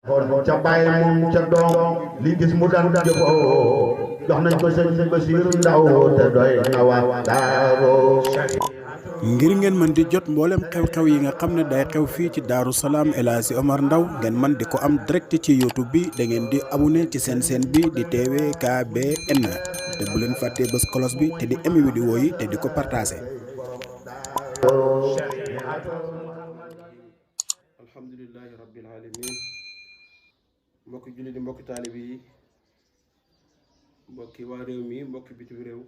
xool ca bàyyi moom ca doom li gis mu daan jëfoo jox nañ ko sëñ Basiiru Ndaw te doy na waa Daaru. ngir ngeen mën di jot mboolem xew-xew yi nga xam ne day xew fii ci Daaru Salaam El Hadji Omar Ndaw ngeen mën di ko am direct ci YouTube bi da ngeen di abonné ci seen chaîne bi di TVKBN te bu leen fàttee bës cloche bi te di aimé vidéo yi te di ko partagé. alhamdulillahi rabbil alamin mbokki julli di mbokki taalibi yi mbokki waa réew mi mbokki bitim réew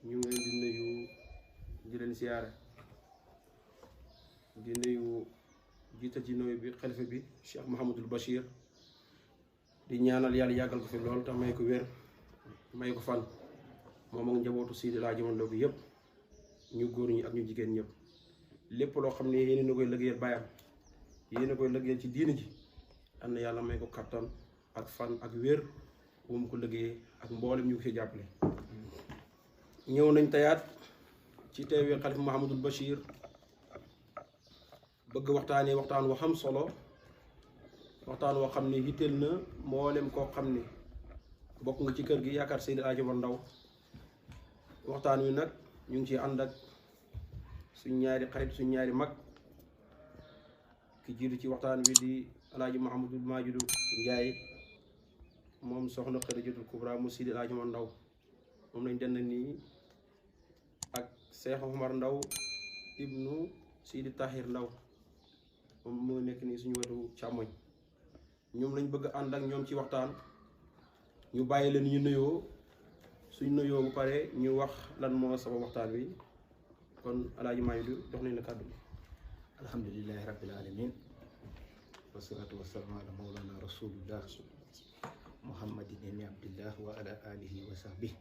ñu ngi leen di nuyu di leen siyaare di nuyu jiital ci nuyu bi xalifa bi Cheikh Mouhamadul Bachir di ñaanal yàlla yàggal ko fi lool te may ko wér may ko fan moom ak njabootu Seydi El Hadji Omar Ndaw bi yëpp ñu góor ñi ak ñu jigéen ñëpp lépp loo xam ne yéen na koy liggéeyal bàyyam yéen a koy liggéeyal ci diina ji am na yàlla may ko kattan ak fan ak wér bu mu ko liggéeyee ak mboolem ñu ko fi jàppale. ñëw nañ tayaat ci teewee xalifa Mouhamadul Bachir bëgg waxtaanee waxtaan woo xam solo waxtaan woo xam ne yitteel na mboolem koo xam ne bokk nga ci kër gi yaakaar Seydi El Hadji Omar Ndaw waxtaan wi nag ñu ngi ciy ànd ak suñ ñaari xarit suñ ñaari mag ki jiitu ci waxtaan wi di El Hadji Mouhamadul Majidu Njaay moom soxna Xadijatul Kubra mu Seydi El Hadji Omar Ndaw moom lañ dend nii ak Cheikh Omar Ndaw ibnu Seydi Tahir Ndaw moom moo nekk nii suñu wetu càmmoñ ñoom lañ bëgg ànd ak ñoom ci waxtaan ñu bàyyi leen ñu nuyoo suñ nuyoo bu pare ñu wax lan moo sabab waxtaan wi kon El Hadji Majidu jox nañ la kàddu bi. alhamdulillahi rabbil alamin wassalatu wassalamu ala mawlana rasulillah muhammadin ibni abdillah wa ala alihi wa sahbihi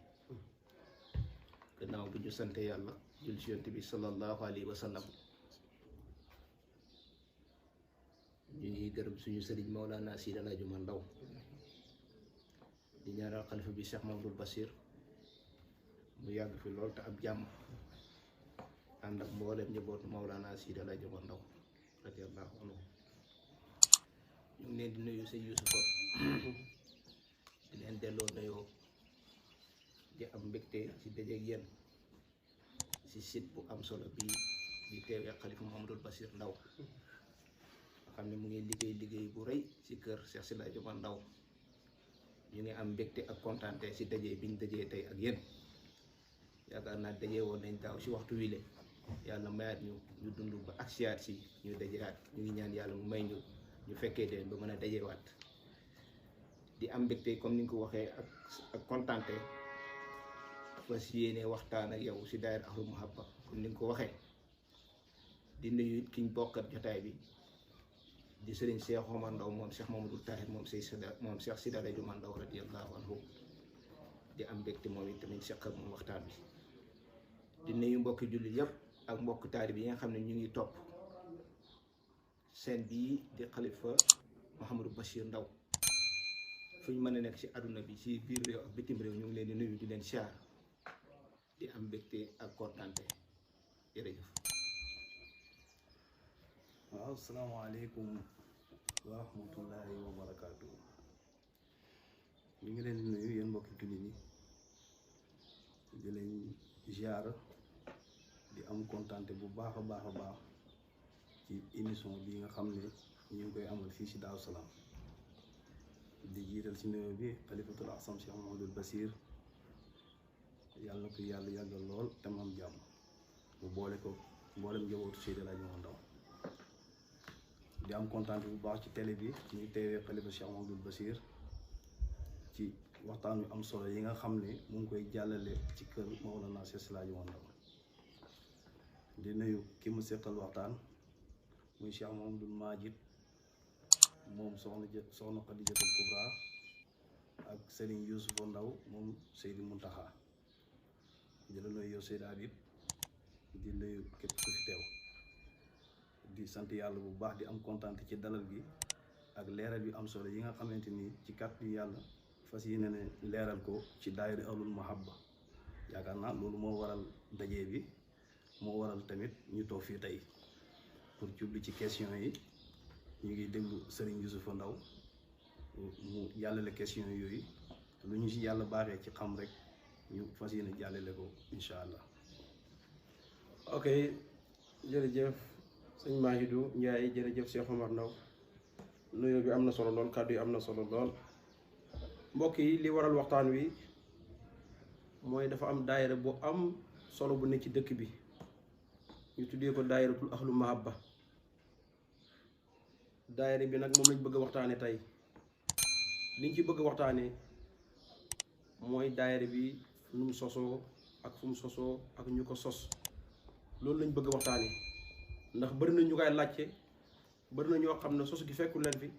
gannaaw bu ñu sante yàlla jul ci yonent bi sallallahu alayhi wa sallam ñu ngi gërëm suñu sëriñ mawlana Seydi El Hadji Omar Ndaw di ñaanal xalifa bi Cheikh Mamadou Bachir mu yàgg fi lool te ab jàmm ànd ak mboolem njabootu mawlana Seydi El Hadji Omar Ndaw radiyallahu anhu ñu ngi leen di nuyu sëñ Yuusufa di leen delloo nuyoo di am mbégte ci dajeeg yéen ci site bu am solo bii di teewee xalifa Mouhamadul Bachir Ndaw nga xam ne mu ngi liggéey bu rëy ci kër Cheikh Seydi El Hadji Omar Ndaw ñu ngi am mbégte ak kontaante ci dajee biñ dajee tey ak yéen yaakaar naa dajee woon nañ daaw ci waxtu wile yàlla mayaat ñu dund ba ak siyaat si ñu dajewaat ñu ngi ñaan yàlla mu may ñu fekkee deen ba mën a dajewaat di am mbégte comme ni nga ko waxee ak kontaante fas yéene waxtaan ak yow si daayira Ahlul Muhabba comme ni nga ko waxee di nuyu kiñ bokkat jotaay bi di sëriñ Cheikh Omar Ndaw moom Cheikh Mamadou Tahir moom Cheikh Seydi El Hadji Omar Ndaw radiyallahu anhu di am mbégte moom it tamit seq ak moom waxtaan bi di nuyu mbokki jullit yëpp ak mbokk taalibe yi nga xam ne ñu ngi topp seen bii di xalifa Mouhamadou Bachir Ndaw fu ñu mën a nekk ci àdduna bi ci biir réew ak bitim réew ñu ngi leen di nuyu di leen siyaar di am mbégte ak kontaante jërëjëf. waaw salaamaaleykum wa rahmatullahi wa barakaatu ñu ngi leen di nuyu yéen mbokki jullit yi di leen ziar di am kontaante bu baax a baax ci émission bi nga xam ne ñu ngi koy amal fii ci Daaru Salaam di jiital ci nuyoo bi xalifatul asam Cheikh Mouhamadul Bachir yàlla na ko yàlla yàggal lool te mu am jàmm bu boole ko mboolem njabootu Seydi El Hadji Omar Ndaw di am kontaan bu baax ci télé bi ñuy teewee xalifa Cheikh Mouhamadul Bachir ci waxtaan yu am solo yi nga xam ne mu ngi koy jàllale ci kër Mawlana Cheikh El Hadji Omar Ndaw di nuyu ki mu seqal waxtaan muy Cheikh Mouhamadul Majid moom soxna Xadijatul Kubra ak Serigne Youssoufa Ndaw moom Seydi Muntaxa di la nuyu yow Seydi Habib di nuyu képp ku fi teew di sant yàlla bu baax di am kontaan ci dalal gi ak leeral yu am solo yi nga xamante ni ci kàttu yàlla fas yéene ne leeral ko ci daayira Ahlul Muhabba yaakaar naa loolu moo waral dajee bi moo waral tamit ñu toog fii tey pour jublu ci question yi ñu ngi déglu Serigne Youssoufa Ndaw mu jàllale question yooyu lu ñu si yàlla baaxee ci xam rek ñu fas yéene jàllale ko incha allah. ok jërëjëf sëñ Mahidou Ndiaye jërëjëf Cheikh Omar Ndaw nuyoo bi am na solo lool kàddu yi am na solo lool mbokk yi li waral waxtaan wi mooy dafa am daayira bu am solo bu nekk ci dëkk bi ñu tuddee ko daayiratul ahlu mahabba daayira bi nag moom lañ bëgg a waxtaane tey liñ ci bëgg a waxtaane mooy daayira bi nu mu sosoo ak fu mu sosoo ak ñu ko sos loolu lañ bëgg a waxtaane ndax bëri na ñu koy laajte bëri na ñoo xam ne sos gi fekkul leen fi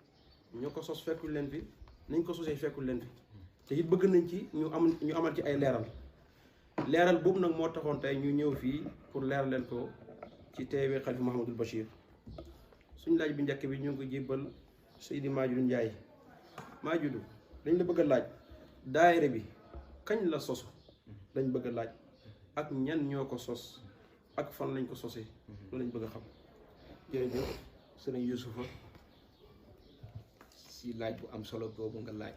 ñoo ko sos fekkul leen fi nañ ko sosee fekkul leen fi te it bëgg nañ ci ñu amal ci ay leeral boobu nag moo taxoon tey ñu ñëw fii pour leeral leen ko ci teewee Xalifa Mouhamadul Bachir suñ laaj bi njëkk bi ñu ngi ko jébbal Seydi Majidou Ndiaye Majidou dañ la bëgg a laaj daayira bi kañ la sosu lañ bëgg a laaj ak ñan ñoo ko sos ak fan lañ ko sosee loolu lañ bëgg a xam. jërëjëf sëriñ Youssoufa si laaj bu am solo boobu nga laaj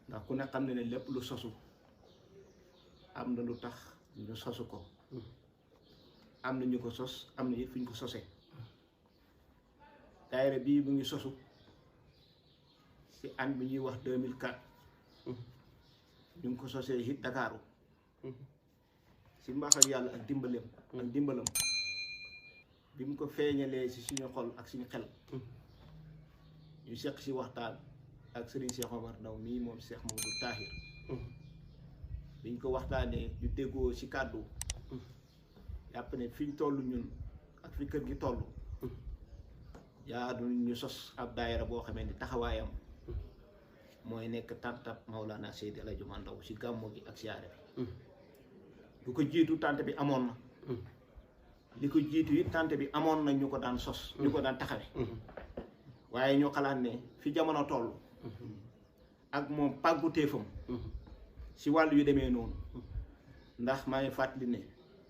ndax ku ne xam ne ne lépp lu sosu am na lu tax ñu sosu ko am na ñu ko sos am na it fu ñu ko sosee daayira bii bu ngi sosu si an bi ñuy wax 2004 ñu ngi ko sosee it Dakaaru si mbaaxal yàlla ak dimbalam bi mu ko feeñalee si suñu xol ak suñu xel ñu seq si waxtaan ak Serigne Cheikh Omar Ndaw mii moom Cheikh Mamadou Tahir biñ ko waxtaanee ñu déggoo si kàddu jàpp ne fiñ toll ñun ak fi kër gi toll jaadu ñu sos ab daayira boo xamee ni taxawaayam mooy nekk tàntab Maulana Seydi El Hadji Omar Ndaw si gàmmu gi ak siyaare bi lu ko jiitu tànt bi amoon na li ko jiitu it tànt bi amoon na ñu ko daan sos ñu ko daan taxawe waaye ñu xalaat ne fi jamono toll ak moom pàggu téefam si wàllu yu demee noonu ndax maa ngi fàttali ne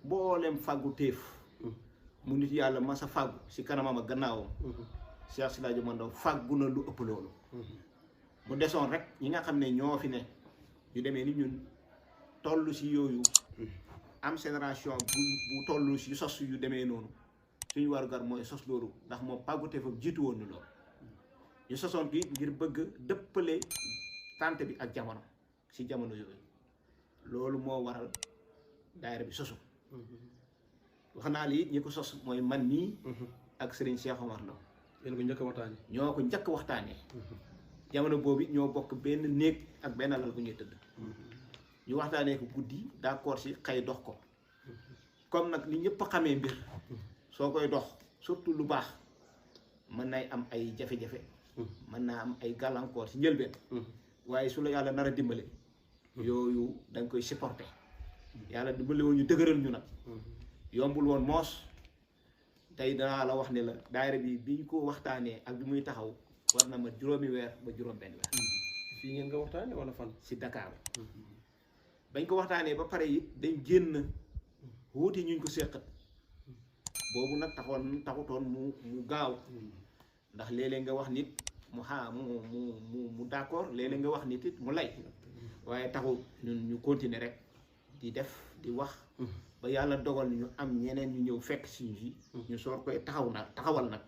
mboolem fàggu téef mu nit yàlla masa fàggu si kanamam ak gannaawam Cheikh Seydi El Hadji Omar Ndaw fàggu na lu ëpp loolu mu desoon rek ñi nga xam ne ñoo fi ne yu demee ni ñun toll si yooyu am génération bu toll si sos yu demee noonu suñu warugar mooy sos loolu ndax moom pàggute fa jiitu woon ni loolu ñu sosoon gi ngir bëgg dëppale tànt bi ak jamono si jamono yooyu loolu moo waral daayira bi sosu wax naa lii ñi ko sos mooy man nii ak Serigne Cheikh Omar Ndaw yéen ko njëkk a waxtaanee ñoo ko njëkk waxtaanee jamono boobu ñoo bokk benn néeg ak benn lal bu ñuy tëdd ñu waxtaanee ko guddi d'accord si xëy dox ko comme nag li ñëpp xamee mbir soo koy dox surtout lu baax mën nay am ay jafe-jafe mën naa am ay gàllankoor si njëlbeen waaye su la yàlla nar a dimbale yooyu da nga koy supporter yàlla dimbale woon ñu dëgëral ñu nag yombul woon moos tey danaa la wax ne la daayira bi biñ ko waxtaanee ak bi muy taxaw war na ma juróomi weer ba juróom-benn weer fii ngeen nga waxtaanee wala fan si Dakar bañ ko waxtaanee ba pare it dañ génn wuuti ñuñ ko séqat boobu nag taxutoon mu gaaw ndax léeg-léeg nga wax nit mu d'accord léeg-léeg nga wax nit it mu lay waaye taxu ñun ñu continuer rek di def di wax ba yàlla dogal ñu am ñeneen ñu ñëw fekk si ñu ñu soor koy taxawal nag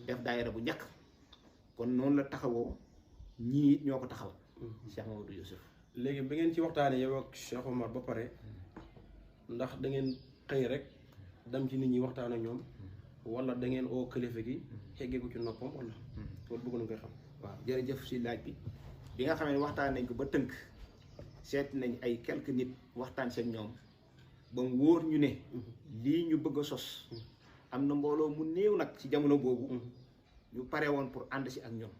def daayira bu njëkk kon noonu la taxawoo ñii it ñoo ko taxawal Cheikh Mamadou Youssouf léegi bi ngeen ci waxtaanee yow ak Cheikh Omar ba pare ndax da ngeen xëy rek dem ci nit ñi waxtaan ak ñoom wala da ngeen oo kilifa gi xeggee ko ci noppam wala loolu bëgg nañ koy xam. waaw jërëjëf si laaj bi nga xam ne waxtaan nañ ko ba tënk seet nañ ay quelques nit waxtaan seen ñoom ba mu wóor ñu ne lii ñu bëgg a sos am na mbooloo mu néew nag ci jamono boobu ñu pare woon pour ànd si ak ñoom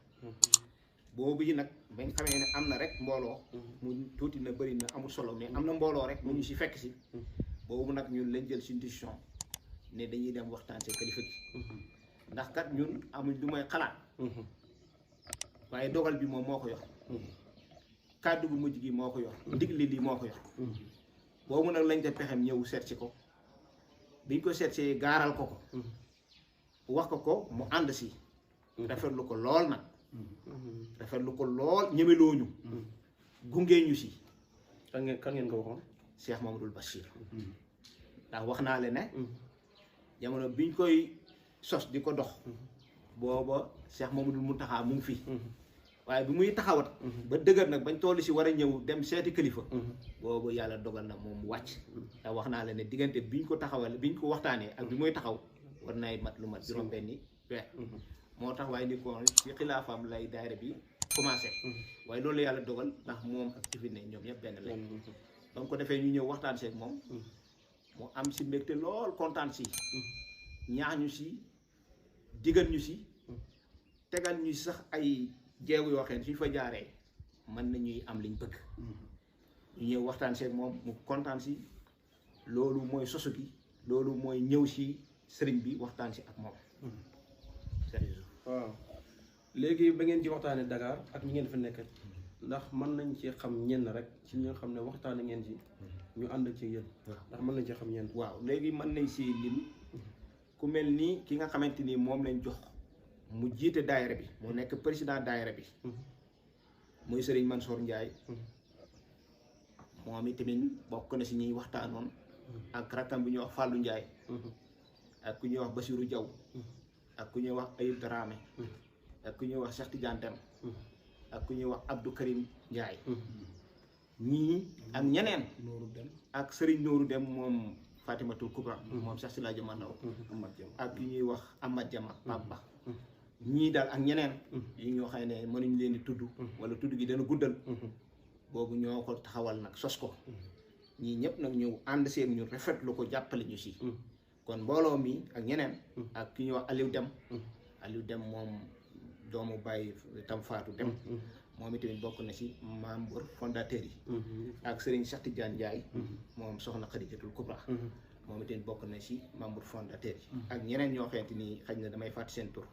boobu yi nag bañ xamee ne am na rek mbooloo mu tuuti na bëri na amul solo mais am na mbooloo rek mu ñu si fekk si boobu nag ñun lañ jël suñu décision ne dañuy dem waxtaan seen kilifa gi ndax kat ñun amuñ lu may xalaat waaye dogal bi moom moo ko yor kàddu bu mujj gi moo ko yor ndigle li moo ko yor boobu nag lañ ko pexem ñëw seet si ko biñ ko seet see gaaral ko wax ko mu ànd si rafetlu ko lool nag rafetlu ko lool ñemelooñu gungee ñu si kan ngeen ko waxoon Cheikh Mamadou Bachir ndax wax naa le ne jamono biñ koy sos di ko dox booba Cheikh Mamadou Mountakha mu ngi fi waaye bi muy taxawat ba dëgër nag bañ toll si war a ñëw dem seeti kilifa boobu yàlla dogal na moom wàcc ndax wax naa la ne diggante biñ ko taxawal biñ ko waxtaanee ak bi muy taxaw war nay mat lu mat juróom-benni weer moo tax waaye ni ko ci xilaafaam lay daayira bi commencé waaye loolu yàlla dogal ndax moom ak ci fi ne ñoom ñëpp benn lañ ba ko defee ñu ñëw waxtaan seeg moom mu am si mbégte lool kontaan si ñaax ñu si digal ñu si tegal ñu si sax ay jéego yoo xam ne suñ fa jaaree mën nañuy am liñ bëgg ñu ñëw waxtaan seeg moom mu kontaan si loolu mooy sosu gi loolu mooy ñëw si sëriñ bi waxtaan si ak moom waaw léegi ba ngeen ci waxtaanee Dakar ak ñi ngeen fi nekk ndax mën nañ ci xam ñenn rek ci ñi nga xam ne waxtaane ngeen ci ñu ànd ci yéen ndax mën nañ ci xam ñenn waaw léegi mën nañ si lim ku mel ni ki nga xamante ni moom lañ jox mu jiite daayira bi mu nekk président daayira bi muy Serigne Mansour Ndiaye moom itamit bokk na si ñuy waxtaanoon ak rakkam bi ñuy wax Fallou Ndiaye ak ku ñuy wax Bassirou Diaw ak ku ñuy wax Ayib Dramé ak ku ñuy wax Cheikh Tidiane Deme ak ku ñuy wax Abdou Karim Ndiaye ñii ak ñeneen ak Serigne Nourou Dem moom Fatimatul Kubra moom Cheikh Sila Jama Ndaw ak ku ñuy wax Amad Jama Papa ñii daal ak ñeneen yi ñoo xam ne mënuñ leen di tudd wala tudd gi dana guddal boobu ñoo ko taxawal nag sos ko ñii ñëpp nag ñëw ànd seen ñu rafetlu ko jàppale ñu si kon mbooloo mi ak ñeneen ak ki ñuy wax Aliou Dem moom doomu bàyyi tam faatu Dem moom itamit bokk na si membre fondateur yi ak Serigne Cheikh Tidiane Ndiaye moom soxna Khadijatul Kubra moom itamit bokk na si membre fondateur yi ak ñeneen ñoo xamante ni xëy na damay fàtte seen tur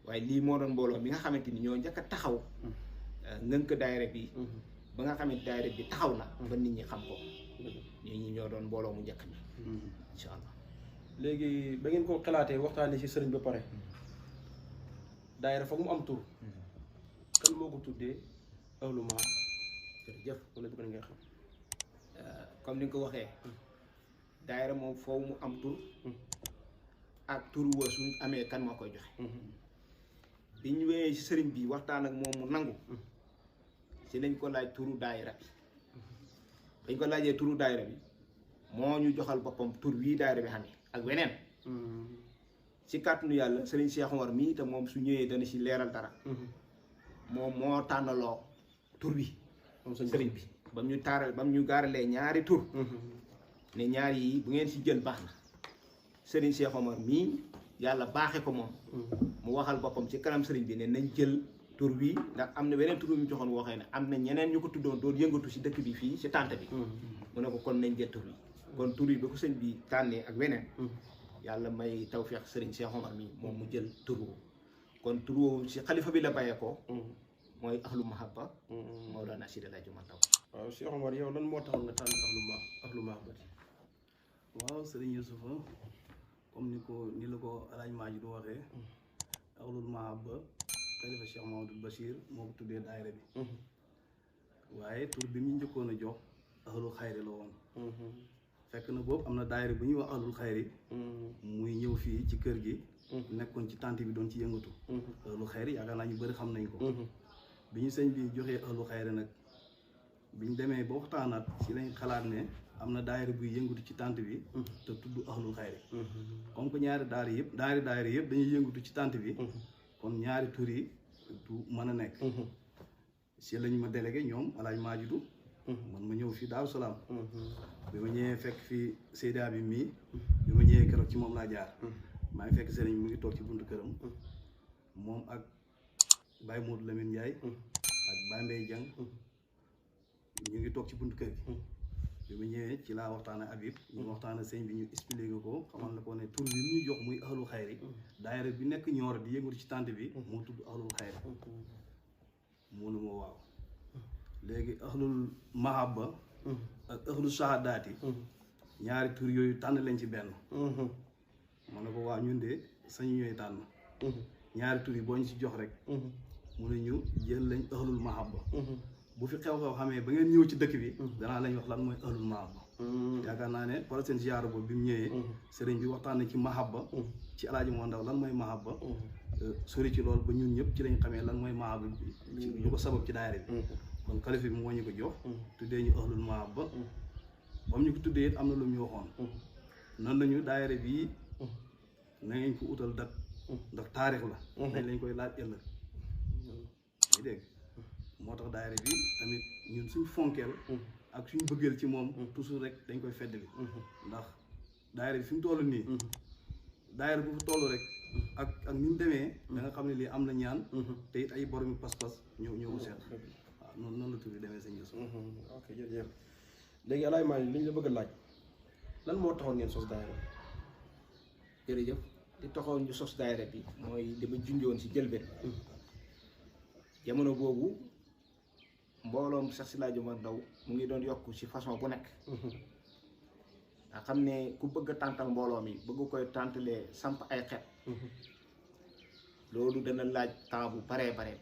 waaye lii moo doon mbooloo mi nga xamante ni ñoo njëkk a taxaw ngënk daayira bi ba nga xamante daayira bi taxaw na ba nit ñi xam ko ñi ñoo doon mbooloo mu njëkk mi incha allah léegi ba ngeen ko xalaatee waxtaanee si sëriñ ba pare daayira foog mu am tur kan moo ko tuddee Ahlu Maha jërëjëf wala bëgg nga xam comme ni nga ko waxee daayira moom foofu mu am tur ak tur wa suñ amee kan moo koy joxe bi ñu wéyee si sëriñ bi waxtaan ak moom mu nangu si lañ ko laaj turu daayira bi dañ ko laajee turu daayira bi moo ñu joxal boppam tur wii daayira bi xamee ak weneen si kàttanu yàlla sëriñ Cheikh Omar mii te moom su ñëwee dana si leeral dara moom moo tànnaloo tur bi sëriñ bi ba mu ñu taaral ba mu ñu gaaralee ñaari tur ne ñaar yi bu ngeen si jël baax na sëriñ Cheikh Omar mii yàlla baaxe ko moom mu waxal boppam ci kanam sëriñ bi ne nañ jël tur wi ndax am na beneen tur bi mu joxoon waxee ne am na ñeneen ñu ko tuddoon doon yëngatu si dëkk bi fii si tànt bi mu ne ko kon nañ jël tur wi kon tur yi ba ko sëñ bi tànnee ak weneen yàlla may tawfeex sëriñ Cheikh Omar mi moom mu jël tur woowu kon tur woowu si xalifa bi la bàyyee ko mooy Ahlu Mahabba Mawlana Seydi El Hadji Omar Ndaw waaw Cheikh Omar yow lan moo taxoon nga tànn Ahlu Mahabba waaw Serigne Youssoufa comme ni la ko Alaaji Maaji du waxee Ahlul Mahabba xalifa Cheikh Mamadou Bachir moo ko tuddee daayira bi waaye tur bi mu njëkkoon a jox Ahlul Xayri la woon fekk na boobu am na daayira bu ñuy wax Ahlul Xayri muy ñëw fii ci kër gi nekkoon ci tànt bi doon ci yëngatu Ahlul Xayri yaakaar naa ñu bëri xam nañ ko bi ñu sëñ bi joxee Ahlul Xayri nag biñ demee ba waxtaanaat ci lañ xalaat ne am na daayira buy yëngatu ci tànt bi te tudd Ahlul Xayri comme que ñaari daayira yëpp dañuy yëngatu ci tànt bi kon ñaari tur yi du mën a nekk si lañ ma délégué ñoom Alaaji Maajidu man ma ñëw fii Daaru Salaam bi ma ñëwee fekk fii Seyda bi mii bi ma ñëwee keroog ci moom laa jaar maa ngi fekk sëriñ mu ngi toog ci buntu këram moom ak Baye Modou Lamine Ndiaye ak Baye Mbaye Dieng ñu ngi toog ci buntu kër gi bi ma ñëwee ci laa waxtaan ak Habib ñu waxtaan ak sëñ bi ñu expliqué ko xamal na ko ne tur bi ñu jox muy Ahlul Xayri daayira bi nekk Ñooro di yëngatu ci tànt bi moo tudd Ahlul Xayri mu ne ma waaw léegi Ahlul Mahabba ak Ahlul Shahadaati ñaari tur yooyu tànn leen ci benn ma ne ko waaw ñun de sañu ñooy tànn ñaari tur yi boo ñu si jox rek mu ne ñu jël lañ ahlul mahabba bu fi xew-xew xamee ba ngeen ñëw ci dëkk bi danaa lañ wax lan mooy ahlul mahabba yaakaar naa ne par seen ziyaara boobu bi mu ñëwee sëriñ bi waxtaan na ci mahabba ci alaaji moo ndaw lan mooy mahabba sori ci loolu ba ñun ñëpp ci lañ xamee lan mooy mahabba bi lu ko sabab ci daayira bi kon xalifa bi moo ñu ko jox tuddee ñu ahlul mahabba ba mu ñu ko tuddee it am na lu ñu waxoon noonu nañu daayira bii na ngeen ko utal dat ndax taarix la dañ lañ koy laaj ëllëg ngay dégg moo tax daayira bi tamit ñun suñ fonkeel ak suñ bëggeel ci moom toujours rek dañ koy feddali ndax daayira bi fi mu toll nii daayira bu fi toll rek ak ni mu demee da nga xam ne lii am na ñaan te it ay boromi pas-pas ñoo ko seet waaw noonu la tur bi demee sëñ Youssou. ok jërëjëf léegi Alaay Malick li ñu la bëgg a laaj lan moo taxoon ngeen sos daayira jërëjëf di taxoon ñu sos daayira bi mooy dama junjoon si jëlbeen jamono boobu mbooloom sax si laa juma ndaw mu ngi doon yokk si façon bu nekk nga xam ne ku bëgg a tàntal mbooloo mi bëgg koy tàntalee samp ay xeet loolu dana laaj temps bu baree bari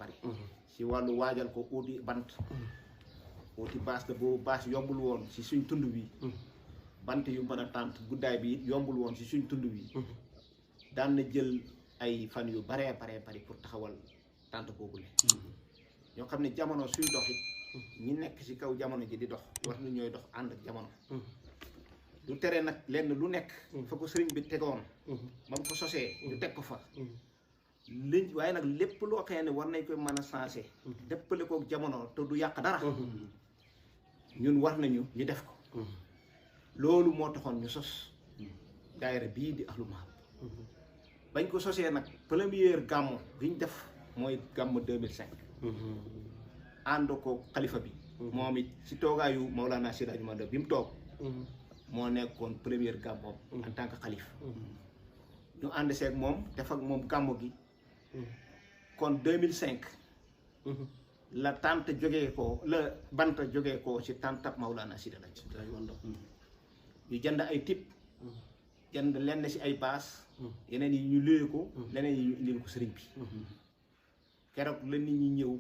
si wàllu waajal ko uuti bant uuti baas la boobu baas yombul woon si suñ tund wi bant yu mën a tànt guddaay bi yombul woon si suñ tund wi daan na jël ay fan yu baree bari pour taxawal tànt boobu le ñoo xam ne jamono suy dox it ñi nekk si kaw jamono ji di dox war na ñooy dox ànd ak jamono lu tere nag lenn lu nekk fa ko sëriñ bi tegoon ba mu ko sosee ñu teg ko fa liñ waaye nag lépp loo xëy ne war nañ koy mën a sensé déppale kook jamono te du yàq dara ñun war nañu ñu def ko loolu moo taxoon ñu sos daayira bii di Ahlul Mahabba bañ ko sosee nag première gàmmu bi ñu def mooy gàmmu 2005 ànd ko xalifa bi moom it si toogaayu Mawlana Seydi Hadji Malick bi mu toog moo nekkoon première gàmmoom en tant que xalifa ñu ànd seeg moom def ak moom gàmmu gi kon 2005 la tànt jógee ko la bant jógee ko si tàntab Mawlana Seydi Hadji Malick ñu jënd ay tip jënd lenn si ay baas yeneen yi ñu léegi ko leneen yi ñu indil ko sëriñ bi keroog la nit ñi ñëw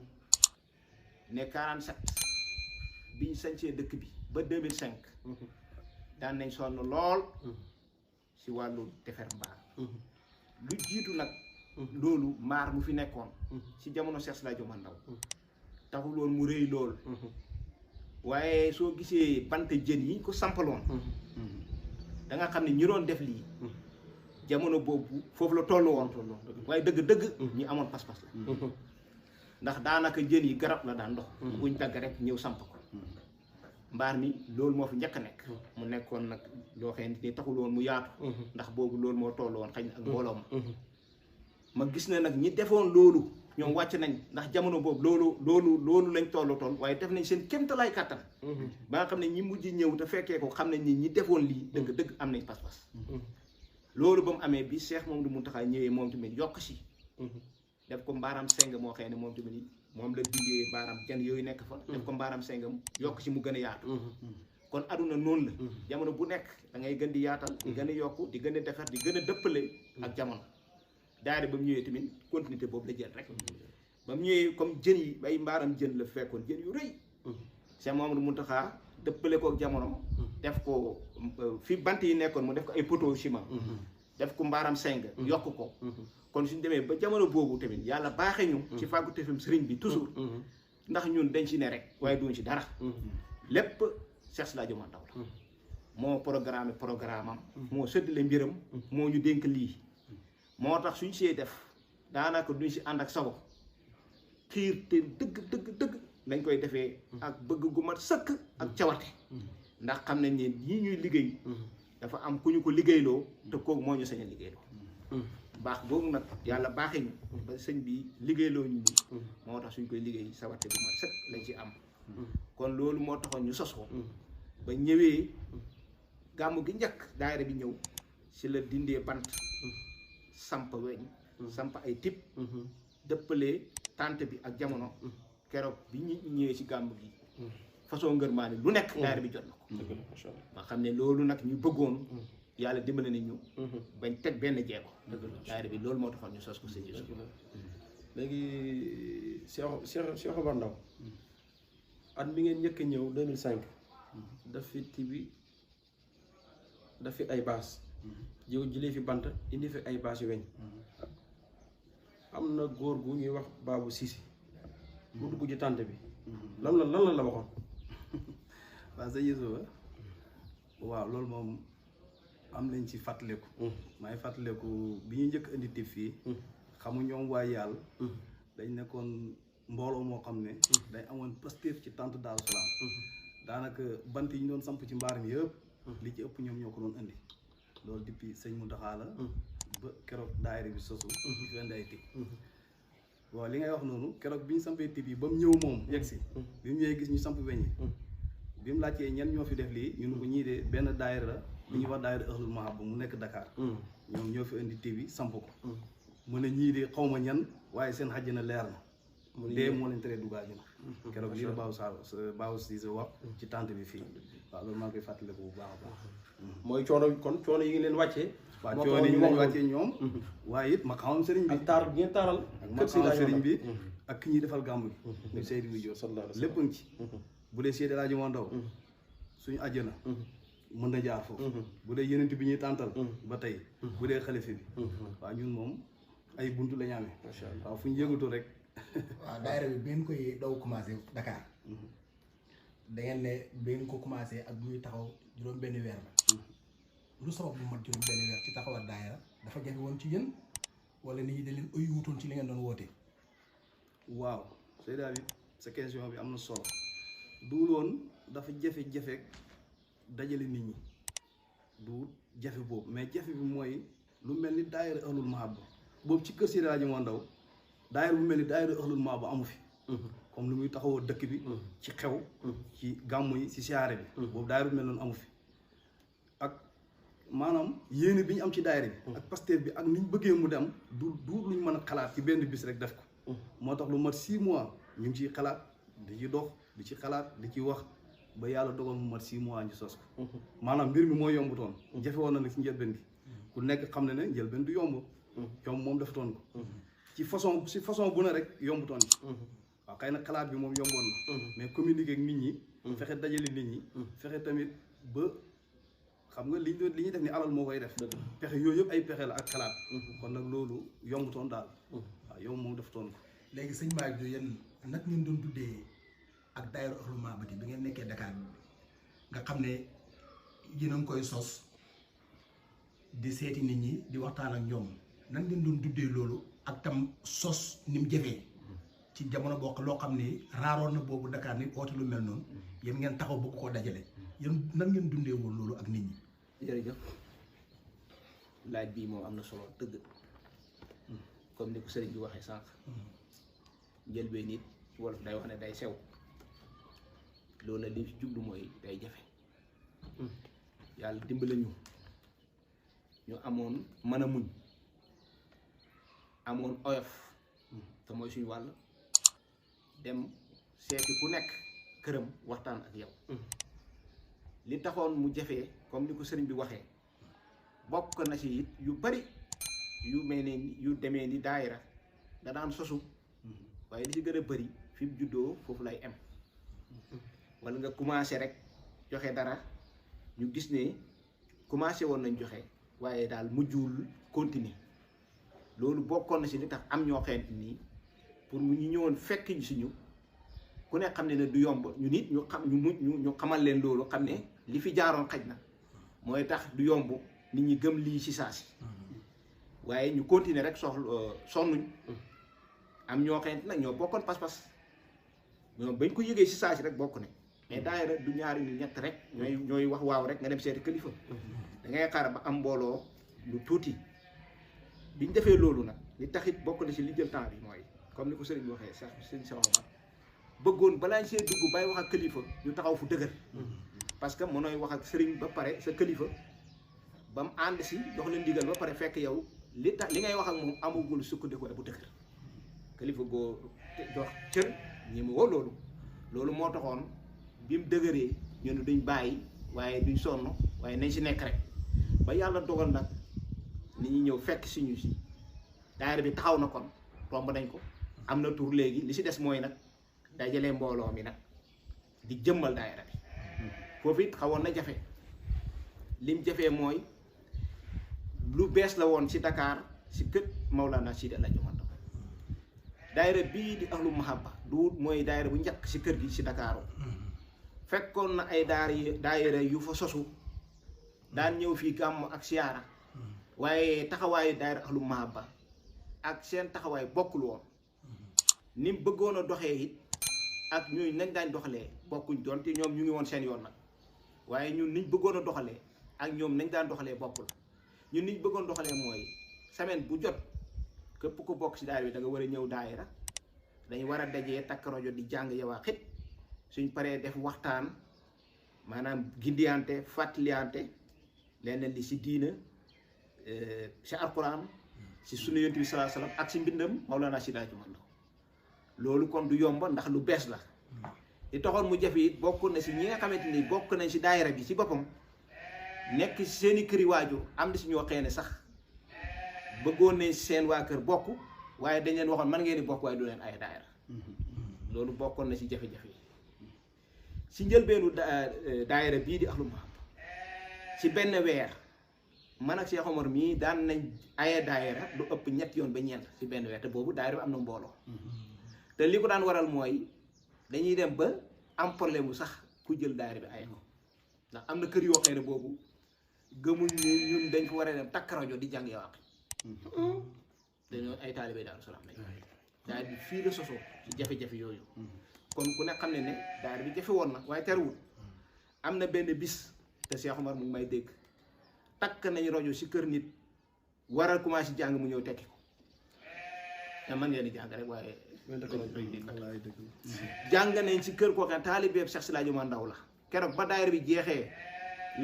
ne 47 biñ sañcee dëkk bi ba 2005 daan nañ sonn lool si wàllu defar mbaar lu jiitu nag loolu maar mu fi nekkoon si jamono Cheikh Sila Joma Ndaw taxul woon mu rëy lool waaye soo gisee bant jën yi ñu ko sampaloon da nga xam ne ñi doon def lii jamono boobu foofu la tollu woon waaye dëgg-dëgg ñi amoon pas-pas la ndax daanaka jën yi garab la daan dox buñ dagg rek ñëw samp ko mbaar mi loolu moo fi njëkk a nekk mu nekkoon nag loo xam ne taxul woon mu yaatu ndax boobu loolu moo tollu woon xëy na ak mbooloom ma gis ne nag ñi defoon loolu ñoom wàcc nañ ndax jamono boobu loolu lañ toll waaye def nañ seen kéemtalaay kàttan ba nga xam ne ñi mujj ñëw te fekkee ko xam nañ ni ñi defoon lii dëgg am nañ pas-pas loolu ba mu amee bi Cheikh Mamadou Mountakha ñëwee moom tamit yokk si def ko mbaaram seng moo xëy ne moom tamit moom la dindee mbaaram jan yooyu nekk fa def ko mbaaram sengam yokk si mu gën a yaatu kon aduna noonu la jamono bu nekk da ngay gën di yaatal di gën a yokku di gën a defar di gën a dëppale ak jamono daayira ba mu ñëwee tamit continuité boobu la jël rek ba mu ñëwee comme jën yi ay mbaaram jën la fekkoon jën yu rëy Cheikh Mamadou Mountakha dëppale ko ak jamono def ko fi bant yi nekkoon mu def ko ay poteau ciment def ko mbaaram seng yokk ko kon suñu demee ba jamono boobu tamit yàlla baaxee ñu ci fàggu tefam sëriñ bi toujours ndax ñun dañ ci ne rek waaye duñ ci dara lépp Cheikh Sila Joma Ndaw la moo programme am moo sëddale mbiram moo ñu dénk lii moo tax suñ see def daanaka duñ si ànd ak sago xiir te dëgg lañ koy defee ak bëgg gu mat sëkk ak cawarte ndax xam nañ ne ñii ñuy liggéey dafa am ku ñu ko liggéeyloo te kooku moo ñu sañ a liggéeyloo baax boobu nag yàlla baaxee ñu ba sëñ bi liggéeyloo ñu nii moo tax suñ koy liggéey sawarte gu mat sëkk lañ ci am kon loolu moo taxoon ñu sos ko ba ñëwee gàmmu gi njëkk daayira bi ñëw si la dindee bant samp weñ samp ay tip dëppalee tànt bi ak jamono keroog bi ñu ñëwee si gàmmu gi façon ngërmaane lu nekk daayira bi jot na ko ba xam ne loolu nag ñu bëggoon yàlla dimbali nañ ñu bañ teg benn jeego daayira bi loolu moo taxoon ñu sos ko sëñ Youssou léegi Cheikh Omar Ndaw at mi ngeen njëkk a ñëw 2005 daf fi tibi daf fi ay baas jiw jëlee fi bant indi fi ay baas yu weñ am na góor gu ñuy wax Babou Cissé mu dugg ci tànt bi lan la waxoon waaw sëñ Youssou waaw loolu moom am nañ ci fàttaliku maay fàttaliku bi ñu njëkk indi tib fii xamu ñoom waaye yàlla dañ nekkoon mbooloo moo xam ne dañ amoon pastéef ci tànt Daaru Salaam daanaka bant yi ñu doon samp ci mbaar mi yëpp li ci ëpp ñoom ñoo ko doon indi loolu depuis sëñ Mountakha la ba keroog daayira bi sosu fi indi ay tib waaw li ngay wax noonu keroog bi ñu sampee tib yi ba mu ñëw moom yegg si bi mu ñëwee gis ñu samp weñ yi bi mu laajtee ñenn ñoo fi def lii ñu ne ko ñii de benn daayira li ñuy wax daayira Ahlul Mahabba mu nekk Dakar ñoom ñoo fi indi tib yi samp ko mu ne ñii de xaw ma ñan waaye seen xàjjana leer na dee moo leen teree dugg àjjana keroog lii la Babou Cissé wax ci tànt bi fii waaw loolu maa ngi koy fàttaliku bu baax a baax mooy coono yi ngi leen wàccee waaw coono yi ñu leen wàccee ñoom waaye it ma xamam sëriñ bi ak taar bi ngeen taaral ak ma xamam sëriñ bi ak ki ñuy defal gàmmu gi ñu Seydou Wi Dior lépp ngi ci bu dee Seydi El Hadji Omar Ndaw suñu àjjana mën na jaar foofu bu dee yenent bi ñuy tàntal ba tey bu dee xalife bi waaw ñun moom ay buntu la ñu amee waaw fu ñu yëngatu rek waaw daayira bi ngeen koy daw commencé Dakar da ngeen ne ba ngeen ko commencé ak bu ñuy taxaw juróom benn weer la lu sabab bu mat juróom benn weer ci taxawal daayira dafa jafe woon ci yéen wala nit ñi da leen uyu wutoon ci li ngeen doon woote. waaw Seydi Habib sa question bi am na solo duul woon dafa jafe-jafe dajale nit ñi du jafe boobu mais jafe bi mooy lu mel ni daayira Ahlul Mahabba boobu ci kër Seydi El Hadji Omar Ndaw daayira bu mel ni daayira Ahlul Mahabba amu fi comme lu muy taxawoo dëkk bi ci xew ci gàmmu yi ci siyaare bi boobu daayira bu mel noonu amu fi ak maanaam yéene bi ñu am ci daayira bi ak pasteur bi ak ni ñu bëggee mu dem du luñ mën a xalaat ci benn bis rek def ko moo tax lu mat 6 mois ñu ngi ciy xalaat di ci dox di ci xalaat di ci wax ba yàlla dogal mu mat 6 mois ñu sos ko maanaam mbir mi moo yombutoon jafe woon na nag ci njëlbeen gi ku nekk xam ne ne njëlbeen du yomb yomb moom dafa toon ko ci façon bu ne rek yombutoon ci waaw xëy na xalaat bi moom yomboon na mais communiquer ak nit ñi fexe dajale nit ñi fexe tamit ba xam nga li ñuy def ni alal moo koy def pexe yooyu yëpp ay pexe la ak xalaat kon nag loolu yombutoon daal waaw yomb moom dafa toon ko léegi sëñ Malick Diop yéen nag ngeen doon tuddee ak daayira Ahlul Mahabba bi ngeen nekkee Dakar nga xam ne yéen a ngi koy sos di seeti nit ñi di waxtaan ak ñoom nan ngeen doon tuddee loolu ak tam sos ni mu jafee ci jamono bokk loo xam ne raaroon na boobu Dakar ni oote lu mel noonu yéen ngeen taxaw bëgg koo dajale yéen nan ngeen dundee woon loolu ak nit ñi. jërëjëf laaj bii moom am na solo dëgg comme ni ko sëriñ bi waxee sànq njëlbee nit wolof day wax ne day sew loolu la li ci jublu mooy day jafe yàlla dimbale ñu amoon mën a muñ amoon oyof te mooy suñu wàll dem seeti ku nekk këram waxtaan ak yow li taxoon mu jafee comme ni ko sëriñ bi waxee bokk na ci it yu bari yu mel ne yu demee ni daayira da daan sosu waaye li ci gën a bari fi mu juddoo foofu lay am wala nga commencé rek joxe dara ñu gis ne commencé woon nañ joxe waaye daal mujjul continuer loolu bokkoon na ci li tax am ñoo xeent nii pour mu ñu ñëwoon fekk ñu si ñu ku ne xam ne ne du yomb ñu nit ñu xam ñu xamal leen loolu xam ne li fi jaaroon xaj na mooy tax du yomb nit ñi gëm lii ci saa si waaye ñu continuer rek sonnuñ am ñoo xeent nag ñoo bokkoon pas-pas ñoom bañ ko yëgee ci saa si rek bokk ne mais daayira du ñaari ni ñett rek ñooy wax waaw rek nga dem seeti kilifa da ngay xaar ba am mbooloo lu tuuti biñ defee loolu nag li taxit bokk na ci li jël temps bi mooy comme ni ko sëriñ bi waxee sax sëriñ Cheikh Omar bëggoon balaa ñu see dugg bay wax ak kilifa ñu taxaw fu dëgër parce que mënooy wax ak sëriñ ba pare sa kilifa ba mu ànd si jox leen ndigal ba pare fekk yow li ngay wax ak moom amagul sukkandiku bu dëgër kilifa goo jox cër ñi mu woo loolu moo taxoon bi mu dëgëree ñu ne duñ bàyyi waaye duñ sonn waaye nañ si nekk rek ba yàlla dogal nag nit ñi ñëw fekk si ñu si daayira bi taxaw na kon tomb nañ ko am na tur léegi li si des mooy nag dajale mbooloo mi nag di jëmmal daayira bi foofu it xawoon na jafe lim jafee mooy lu bees la woon si Dakar si kët Maulana Sidi El Hadji Omar Ndaw daayira bii di ahlu mahabba du mooy daayira bu njëkk si kër gi si Dakar fekkoon na ay daayira yu fa sosu daan ñëw fii gàmm ak siyaara waaye taxawaayu daayira ahlu mahabba ak seen taxawaay bokkul woon ni mu bëggoon a doxee it ak ñuy nañ daan doxalee bokkuñ doon te ñoom ñu ngi woon seen yoon nag waaye ñun niñ bëggoon a doxalee ak ñoom nañ daan doxalee bokkul ñun niñ bëggoon doxalee mooy semaine bu jot képp ku bokk si daayira bi da nga war a ñëw daayira dañu war a dajee takk rajo di jàng yawaa xit suñ paree def waxtaan maanaam gindiyante fàttaliyante leneen li si diina si alquran si sunna yonent bi sallallahu alayhi wasallam ak si mbindam Maulana Sidi El Hadji Omar Ndaw loolu kon du yomba ndax lu bees la li taxoon mu jafe it bokk na si ñi nga xamante ni bokk nañ si daayira bi si boppam nekk si seeni këri waajur am na si ñoo xëy ne sax bëggoon nañ seen waa kër bokk waaye dañ leen waxoon man ngeen di bokk waaye du leen ay daayira loolu bokkoon na si jafe-jafe yi si njëlbeenu daayira bii di ahlu mahabba si benn weer man ak Cheikh Omar mii daan nañ aye daayira lu ëpp ñetti yoon ba ñeent si benn weer te boobu daayira bi am na mbooloo te li ko daan waral mooy dañuy dem ba am problème bu sax ku jël daayira bi aye ko ndax am na kër yoo xëy ne boobu gëmuñ ne ñun dañ ko war a dem takk rajo di jàng yawaq dañoo ay taalibe Daaru Salaam lañ daayira bi fii la sosoo ci jafe-jafe yooyu kon ku ne xam ne daayira bi jafe woon na waaye terewul am na benn bis te Cheikh Omar mu ngi may dégg takk nañ rajo si kër nit war a commencé jàng mu ñëw tekki ko te man ngeen di jàng rek waaye jàng nañ si kër koo xam taalibeeb Cheikh Sidi El Hadji Omar Ndaw la keroog ba daayira bi jeexee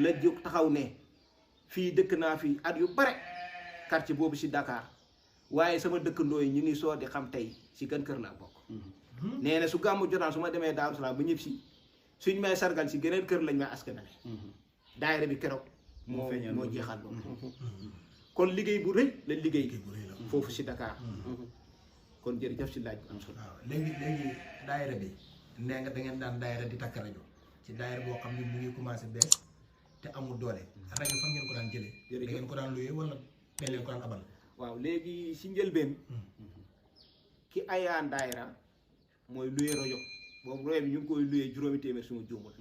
la jóg taxaw ne fii dëkk naa fi at yu bare quartier boobu si Dakar waaye sama dëkkandoo yi ñu ngi soo di xam tey si kan kër laa bokk nee na su gàmmu jotaan su ma demee Daaru Salaam ba ñëpp si suñ may sargal si geneen kër lañ may askanale daayira bi keroog moo jeexal loolu kon liggéey bu rëy la liggéey foofu si Dakar kon jërëjëf si laaj bu am solo. waaw léegi daayira bi nee nga da ngeen daan daayira di takk rajo ci daayira boo xam ne mu ngi commencé bees te amul doole rajo fan ngeen ko daan jëlee. da ngeen ko daan luyee wala dañ leen ko daan abal. waaw léegi si njëlbeen ki ayaan daayira mooy luyee rajo boobu rajo bi ñu ngi koy luyee juróomi téeméer suma juumul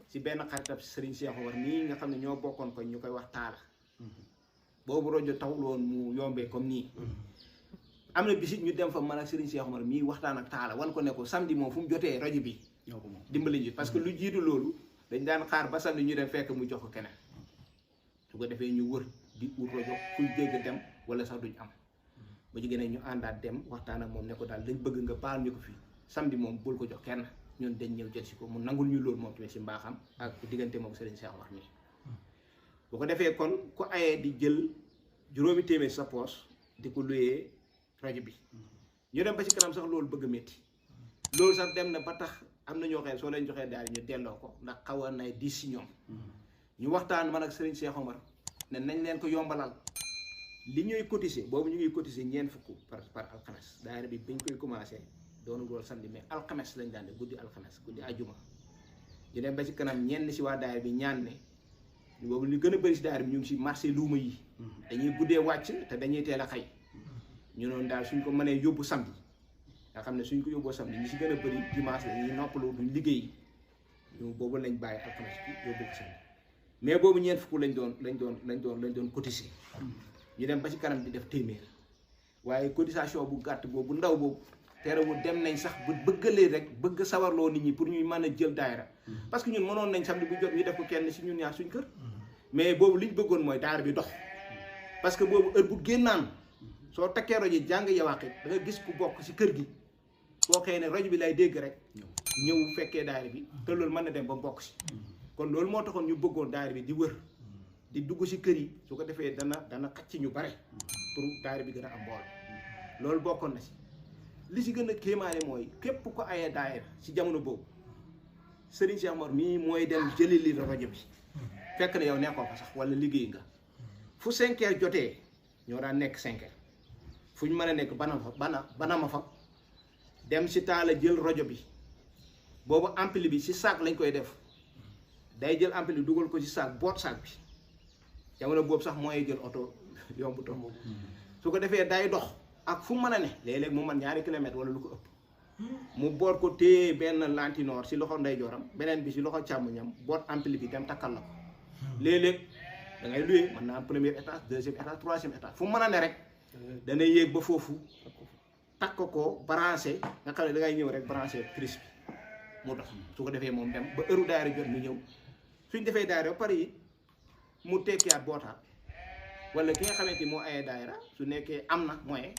si benn xaritab Serigne Cheikh Omar nii nga xam ne ñoo bokkoon ko ñu koy wax taala boobu rajo tawul woon mu yombee comme nii am na bisit ñu dem fa man ak Serigne Cheikh Omar mii waxtaan ak taala wan ko ne ko samedi moom fu mu jotee rajo bi dimbali ñu parce que lu jiitu loolu dañ daan xaar ba samedi ñu dem fekk mu jox ko keneen su ko defee ñu wër di ut rajo fuñ dégg dem wala sax duñ am ba ci gën a ñu àndaat dem waxtaan ak moom ne ko daal dañ bëgg nga baal ñu ko fii samedi moom bul ko jox kenn ñun dañ ñëw jël si ko mu nangul ñu loolu moom tamit si mbaaxam ak diggante moom Serigne Cheikh Omar mii bu ko defee kon ku ayee di jël juróomi téeméer sa poos di ko luyee rajo bi ñu dem ba ci kanam sax loolu bëgg a métti loolu sax dem na ba tax am na ñoo xam ne soo leen joxee daal ñu delloo ko ndax xawoon na diis si ñoom ñu waxtaan man ak Serigne Cheikh Omar ne nañ leen ko yombalal li ñuy cotiser boobu ñu ngi cotiser ñeent fukk par alxames daayira bi biñ koy commencé doonu loolu samedi mais alxames lañ daan def guddi alxames guddi ajuma ñu dem ba ci kanam ñenn si waa daayira bi ñaan ne boobu li gën a bëri si daayira bi ñu ngi si marché luuma yi dañuy guddee wàcc te dañuy teel a xëy ñu noonu daal suñ ko mënee yóbbu samedi nga xam ne suñ ko yóbboo samedi ñi si gën a bëri dimanche la ñuy noppaloo duñ liggéey ñu boobu lañ bàyyi alxames bi yóbbu ko samedi mais boobu ñeent fukk lañ doon cotiser ñu dem ba ci kanam di def téeméer waaye cotisation bu gàtt boobu ndaw boobu terewul dem nañ sax bu bëggalee rek bëgg sawarloo nit ñi pour ñuy mën a jël daayira parce que ñun mënoon nañ samedi bu jot ñu def ko kenn si ñun ñaar suñ kër mais boobu liñ bëggoon mooy daayira bi dox parce que boobu heure bu génnaan soo takkee rajo yi jàng yawaqi da nga gis ku bokk si kër gi boo xëy ne rajo bi lay dégg rek ñëw fekkee daayira bi te loolu mën na dem ba bokk si kon loolu moo taxoon ñu bëggoon daayira bi di wër di dugg si kër yi su ko defee dana xacc ñu bare pour daayira bi gën a am mbool loolu bokkoon na si li si gën a kéemaane mooy képp ko ayee daayira si jamono boobu Serigne Cheikh Omar mii mooy dem jëli li rajo bi fekk na yow nekkoo fa sax wala liggéey nga fu 5 heures jotee ñoo daan nekk 5 heures fu ñu mën a nekk bana ma fa dem si taala jël rajo bi boobu ampli bi si saak lañ koy def day jël ampli bi dugal ko si saak boot saak bi jamono boobu sax mooy jël oto yombu to su ko defee day dox ak fu mën a ne léeg-léeg mu mën 2 kilomètres wala lu ko ëpp mu boot ko téye benn lantinoor si loxo ndeyjooram beneen bi si loxo càmmoñam boot ampli bi dem takkal la ko léeg-léeg da ngay luye mën naa am premier étage 2e étage 3e étage fu mën a ne rek dana yéeg ba foofu takk ko branché nga xam ne da ngay ñëw rek branché prise bi mu dox su ko defee moom dem ba heure daayira jot mu ñëw suñ defee daayira ba pare it mu tekkiyaat bootaat wala ki nga xamante ni moo ayee daayira su nekkee am na moyen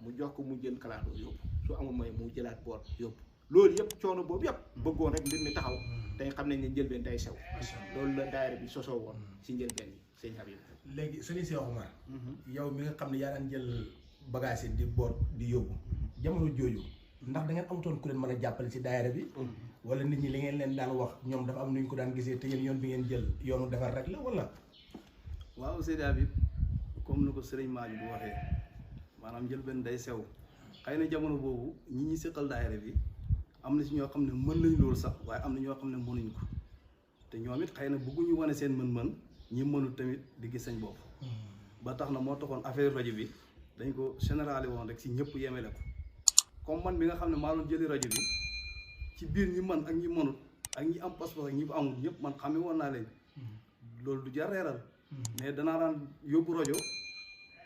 mu jox ko mu jël kalaandoo yóbbu su amul moyen mu jëlaat boot yóbbu loolu yëpp coono boobu yëpp bëggoon rek mbir mi taxaw tey xam nañ ne njëlbeen day sew loolu la daayira bi sosoo woon si njëlbeen bi sëñ Habib léegi sëñ Cheikh Oumar yow mi nga xam ne yaa daan jël bagage yi di boot di yóbbu jamono jooju ndax da ngeen amutoon ku leen mën a jàppale si daayira bi wala nit ñi li ngeen leen daan wax ñoom dafa am nu ñu ko daan gisee te yéen yoon bi ngeen jël yoonu defar rek la wala waaw Seydi Habib comme ni ko sëriñ Maaju du waxee maanaam njëlbeen day sew xëy na jamono boobu ñi seqal daayira bi am na si ñoo xam ne mën nañ loolu sax waaye am na ñoo xam ne mënuñ ko te ñoom it xëy na bëgguñu wane seen mën-mën ñi mënul tamit di gis sañ bopp ba tax na moo taxoon affaire rajo bi dañ ko généralisé woon rek si ñëpp yemele ko comme man bi nga xam ne maa doon jëli rajo bi ci biir ñi mën ak ñi mënut ak ñi am pas-pas ak ñi ko amul ñëpp man xame woon naa leen loolu du jar reeral mais danaa daan yóbbu rajo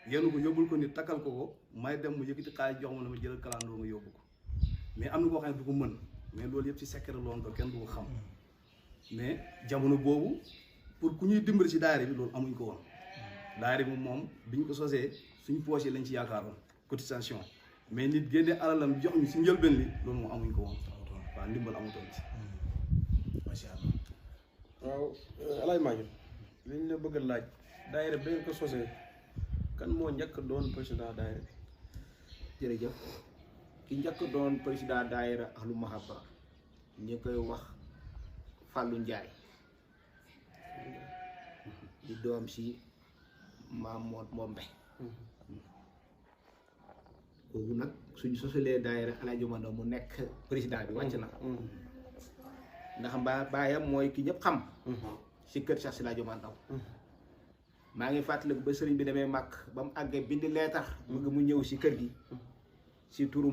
yenu ko yóbbul ko nit takkal ko may dem mu yëkkati xaalis jox ma la ma jëlal kalandoo nga yóbbu ko mais am na koo xam ne du ko mën mais loolu yëpp ci secret loon ko kenn du ko xam mais jamono boobu pour ku ñuy dimbali ci daayira bi loolu amuñ ko woon daayira bi moom bi ñu ko sosee suñ poche lañ ci yaakaaroon cotisation mais nit génne alalam jox ñu ci njëlbeen li loolu moom amuñ ko woon waaw ndimbal amutoon ci macha allah waaw alay Maaju li ñu la bëgg a laaj daayira bi ngeen ko sosee kan moo njëkk doon président daayira bi jërëjëf ki njëkk doon président daayira Ahlu Mahabba ñu koy wax Fallou Ndiaye di doom si maam Mombe kooku nag suñu sosalee daayira Alaaji Mandaw mu nekk président bi wàcc na ndax baayam mooy ki ñëpp xam si kër Cheikh Silaajo Mandaw maa ngi fàttaliku ba sëriñ bi demee màkk ba mu àggee bindi leetar bëgg mu ñëw si kër gi si turu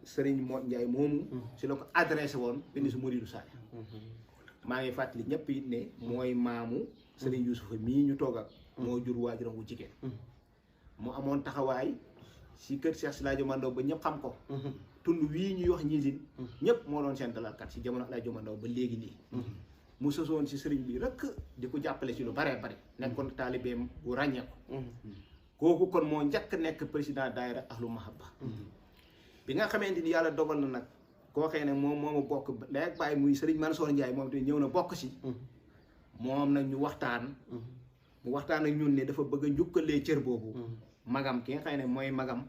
sëriñ Mot Ndiaye moomu si la ko adressé woon bind si Muridu Saay maa ngi fàttali ñëpp it ne mooy maamu sëriñ Yuusufa mii ñu toog ak moo jur waajuram wu jigéen mu amoon taxawaay si kër Cheikh Silaajo Mandaw ba ñëpp xam ko tund wii ñuy wax ñisin ñëpp moo doon seen dalalkat si jamono Alaaji Mandaw ba léegi nii mu sosoon si sëriñ bi rek di ko jàppale si lu baree bari nekkoon taalibeem bu ràññeeku kooku kon moo njëkk nekk président daayira Ahlu Mahabba bi nga xamante ni yàlla dogal na nag koo xëy ne moom moo ma bokk ndey ak baay muy sëriñ Mansoor Ndiaye moom te ñëw na bokk si moom nag ñu waxtaan mu waxtaan ak ñun ne dafa bëgg a njukkalee cër boobu magam ki nga xam ne mooy magam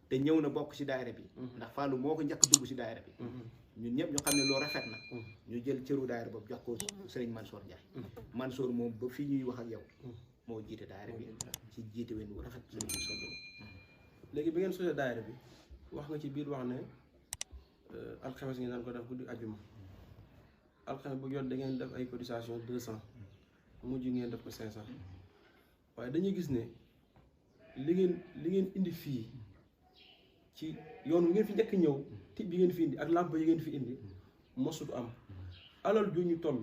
te ñëw na bokk si daayira bi ndax Fallou moo ko njëkk dugg si daayira bi ñun ñëpp ñu xam ne loolu rafet na ñu jël cëru daayira boobu jox ko sëriñ Mansoor Ndiaye Mansoor moom ba fii ñuy wax ak yow moo jiite daayira bi ci jiite wen wu rafet sëriñ Mansoor léegi bi ngeen sosee daayira bi wax nga ci biir wax ne alxames ngeen daan ko def guddi ajjuma alxames bu jot da ngeen def ay cotisation 200 mujj ngeen def ko 500 waaye dañuy gis ne li ngeen indi fii ci yoon wi ngeen fi njëkk ñëw tib bi ngeen fi indi ak làmp yi ngeen fi indi mosut am alal ju ñu toll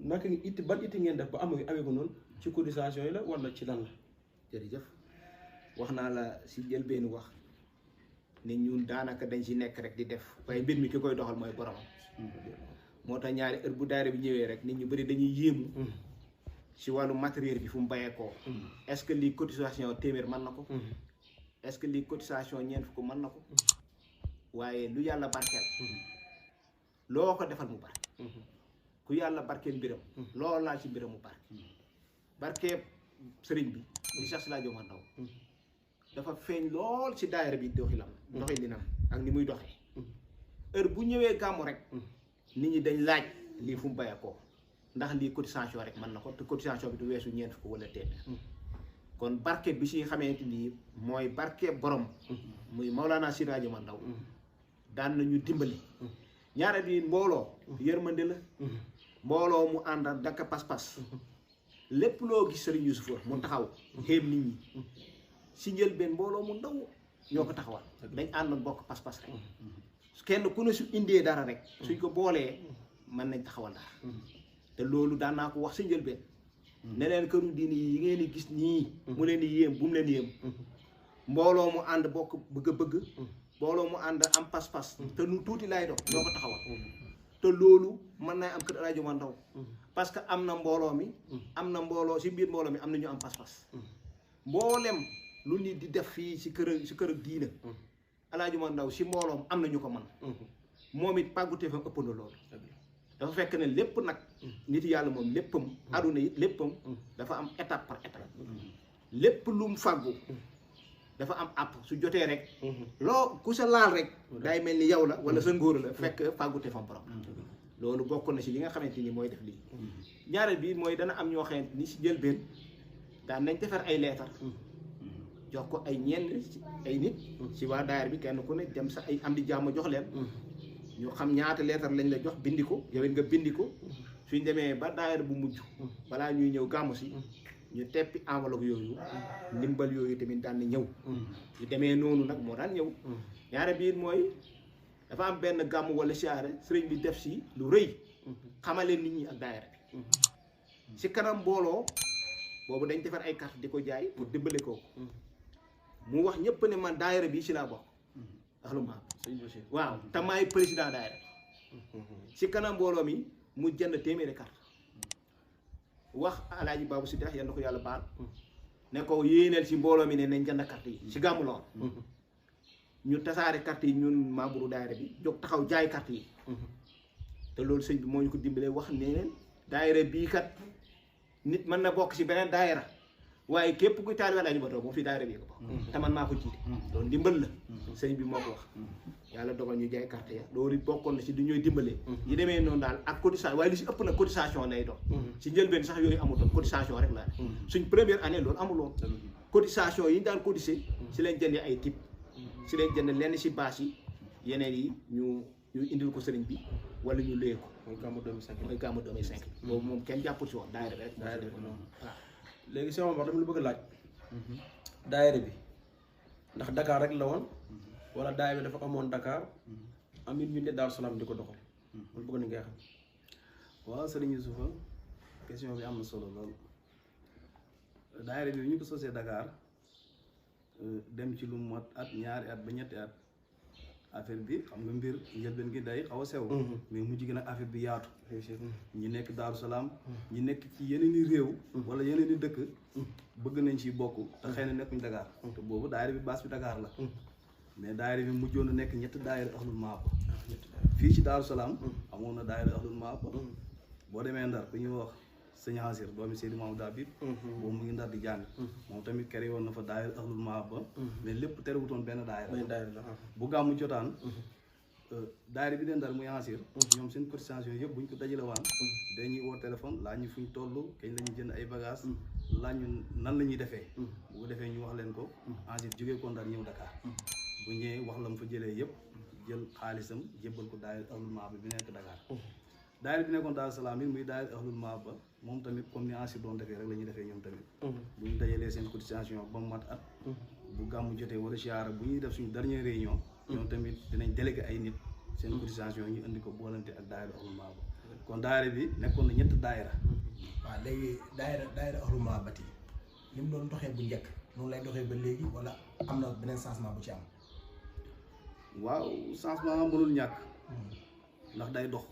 naka ngi itti ban itti ngeen def ba amee ko noonu ci cotisation yi la wala ci lan la. jërëjëf wax naa la si jël benn wax ne ñun daanaka dañ si nekk rek di def waaye mbir mi ki koy doxal mooy boromam. moo tax ñaari heure bu daayira bi ñëwee rek nit ñu bëri dañuy yéemu si wàllu matériel bi fu mu bàyyeekoo. est-ce que lii cotisation téeméer mën na ko. est-ce que lii cotisation ñeent fukk mën na ko. waaye lu yàlla barkeel. loo ko defal mu barke. ku yàlla barkeel mbiram. loolu laa ci mbiram mu barke. barkeeb sëriñ bi di Cheikh Silaajo Mandaw dafa feeñ lool ci daayira bi doxalinam ak ni muy doxee heure bu ñëwee gàmmu rek nit ñi dañ laaj lii fu mu bàyyeekoo ndax lii cotisation rek mën na ko te cotisation bi du weesu ñeent fukk wala téeméer kon barke bi si xamante ni mooy barke borom muy Maulana Seydi Hadji Omar Ndaw daan nañu dimbali ñaare bi mbooloo yërmande la mbooloo mu ànd ak dakka pas-pas lépp loo gis Serigne Youssoufa mu taxaw xéem nit ñi si njëlbeen mbooloo mu ndaw ñoo ko taxawal dañ ànd bokk pas-pas rek kenn ku ne su indee dara rek suñ ko boolee mën nañ taxawal dara te loolu daan naa ko wax si njëlbeen ne leen këru diini yi ngeen di gis nii mu leen di yéem bu mu leen yéem mbooloo mu ànd bokk bëgg-bëgg mbooloo mu ànd am pas-pas te nu tuuti lay dox ñoo ko taxawal te loolu mën naa am kër El Hadji Omar Ndaw parce que am na mbooloo mi am na mbooloo si biir mbooloo mi am na ñu am pas-pas mboolem lu nit di def fii si kër ak diina El Hadji Omar Ndaw si mbooloom am na ñu ko man moom it pàggute fa ëpp na loolu dafa fekk ne lépp nag nit yàlla moom léppam aduna it léppam dafa am étape par étape lépp lu mu fàggu dafa am àpp su jotee rek loo ku sa laal rek day mel ni yow la wala sa ngóor la fekk fàggute fa borom loolu bokk na si li nga xamante ni mooy def lii ñaareel bi mooy dana am ñoo xamante ni si jëlbeen daan nañ defar ay leetar jox ko ay ñenn ay nit si waa daayira bi kenn ku ne dem sa ay am di jàmm jox leen ñu xam ñaata leetar lañ la jox bindi ko yow it nga bindi ko suñ demee ba daayira bu mujj balaa ñuy ñëw gàmmu si ñu teppi enveloppe yooyu ndimbal yooyu tamit daan na ñëw ñu demee noonu nag moo daan ñëw ñaare biir mooy dafa am benn gàmm wala siyaare sëriñ bi def si lu rëy xamale nit ñi ak daayira bi si kanam mbooloo boobu dañ defar ay carte di ko jaay pour dimbale ko mu wax ñëpp ne man daayira bi si laa bokk axlu ma waaw te maay président daayira si kanam mbooloo mi mu jënd téeméeri carte wax alaaji Babou Siddi yal na ko yàlla baal ne ko yéeneel si mbooloo mi ne nañ jënd carte yi si gàmmu lool ñu tasaare carte yi ñun membre daayira bi jóg taxaw jaay carte yi te loolu sëñ bi moo ñu ko dimbalee wax ne leen daayira bii kat nit mën na bokk si beneen daayira waaye képp kuy taalibe Alaaji Omar Ndaw moom fii daayira bi ko bokk te man maa ko jiite loolu ndimbal la sëñ bi moo ko wax yàlla dogal ñu jaay carte ya loolu bokkoon na si du ñooy dimbalee yi demee noonu daal ak cotisation waaye li si ëpp na cotisation lay doon si njëlbeen sax yooyu amutoon cotisation rek la suñ première année loolu amuloon cotisation yi ñu daan cotiser si leen jëndee ay type si leen jënd lenn si bâche yi yeneen yi ñu indil ko sëriñ bi wala ñu lée ko mooy gàmmu 2005 boobu moom kenn jàppul si woon daayira bi rek daayira bi noonu waaw léegi sama wax dama la bëgg a laaj daayira bi ndax Dakar rek la woon wala daayira bi dafa amoon Dakar am it ñu ne Daaru Salaam di ko doxal loolu bëgg na ngay xam waaw Serigne Youssoufa question bi am na solo lool daayira bi ñu ko sosee Dakar dem ci lu mat at ñaari at ba ñetti at affaire bi xam nga mbir njëlbeen gi day xaw a sew mais mujj gi nag affaire bi yaatu ñi nekk Daaru Salaam ñi nekk ci yeneen i réew wala yeneen i dëkk bëgg nañ ci bokk te xëy na nekkuñ Dakar te boobu daayira bi base bi Dakar la mais daayira bi mujjoon na nekk ñetti daayira Ahlul Mahaba fii ci Daaru Salaam amoon na daayira Ahlul Mahaba boo demee Ndar ku ñuy wax sëñ Hasir doomi Seydi Mamadou Habib boobu mu ngi Ndar di jàng moom tamit kere woon na fa daayira Ahlul Mahaba mais lépp terewutoon benn daayira bu gàmmu jotaan daayira bi den Ndar muy Hasir ñoom seen cotisation yëpp buñ ko dajale waan dañuy woo téléphone laa ñu fuñ toll kañ la ñuy jënd ay bagages laa ñu nan la ñuy defee bu ko defee ñu wax leen ko Hasir jógee ko Ndar ñëw Dakar bu ñëwee wax la mu fa jëlee yëpp jël xaalisam jébbal ko daayira Ahlul Mahaba bi nekk Dakar daayira bi nekkoon Daaru Salaam it muy daayira Ahlul Mahaba moom tamit comme ni Hasir doon defee rek la ñuy defee ñoom tamit bu ñu dajalee seen cotisation ba mu mat at bu gàmmu jotee wala siyaara bu ñuy def suñu dernière réunion ñoom tamit dinañ délégué ay nit seen cotisation ñu indi ko boolante ak daayira Ahlul Mahaba kon daayira bi nekkoon na ñetti daayira waaw léegi daayira Ahlul Mahaba yi ni mu doon doxee bu njëkk noonu lay doxee ba léegi wala am na beneen changement bu ci am waaw changement mënul ñàkk ndax day dox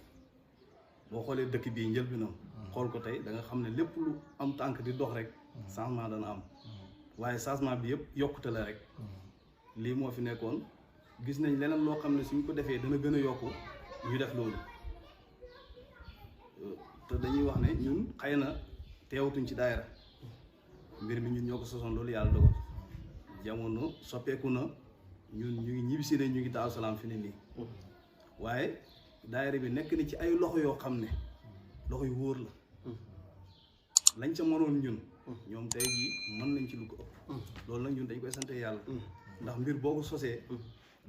boo xoolee dëkk bii njëlbéenam xool ko tey da nga xam ne lépp lu am tànk di dox rek changement dana am waaye changement bi yëpp yokkute la rek lii moo fi nekkoon gis nañ leneen loo xam ne suñ ko defee dana gën a yokku ñu def loolu te dañuy wax ne ñun xëy na teewatuñ ci daayira mbir mi ñun ñoo ko sosoon loolu yàlla dogal jamono soppeeku na ñun ñu ngi ñibbisi ne ñu ngi Daaru Salaam fi ne nii waaye daayira bi nekk ni ci ay loxo yoo xam ne loxo yu wóor la lañ ca mënoon ñun ñoom tey jii mën nañ ci lu ko ëpp loolu nag ñun dañ koy sante yàlla ndax mbir boo ko sosee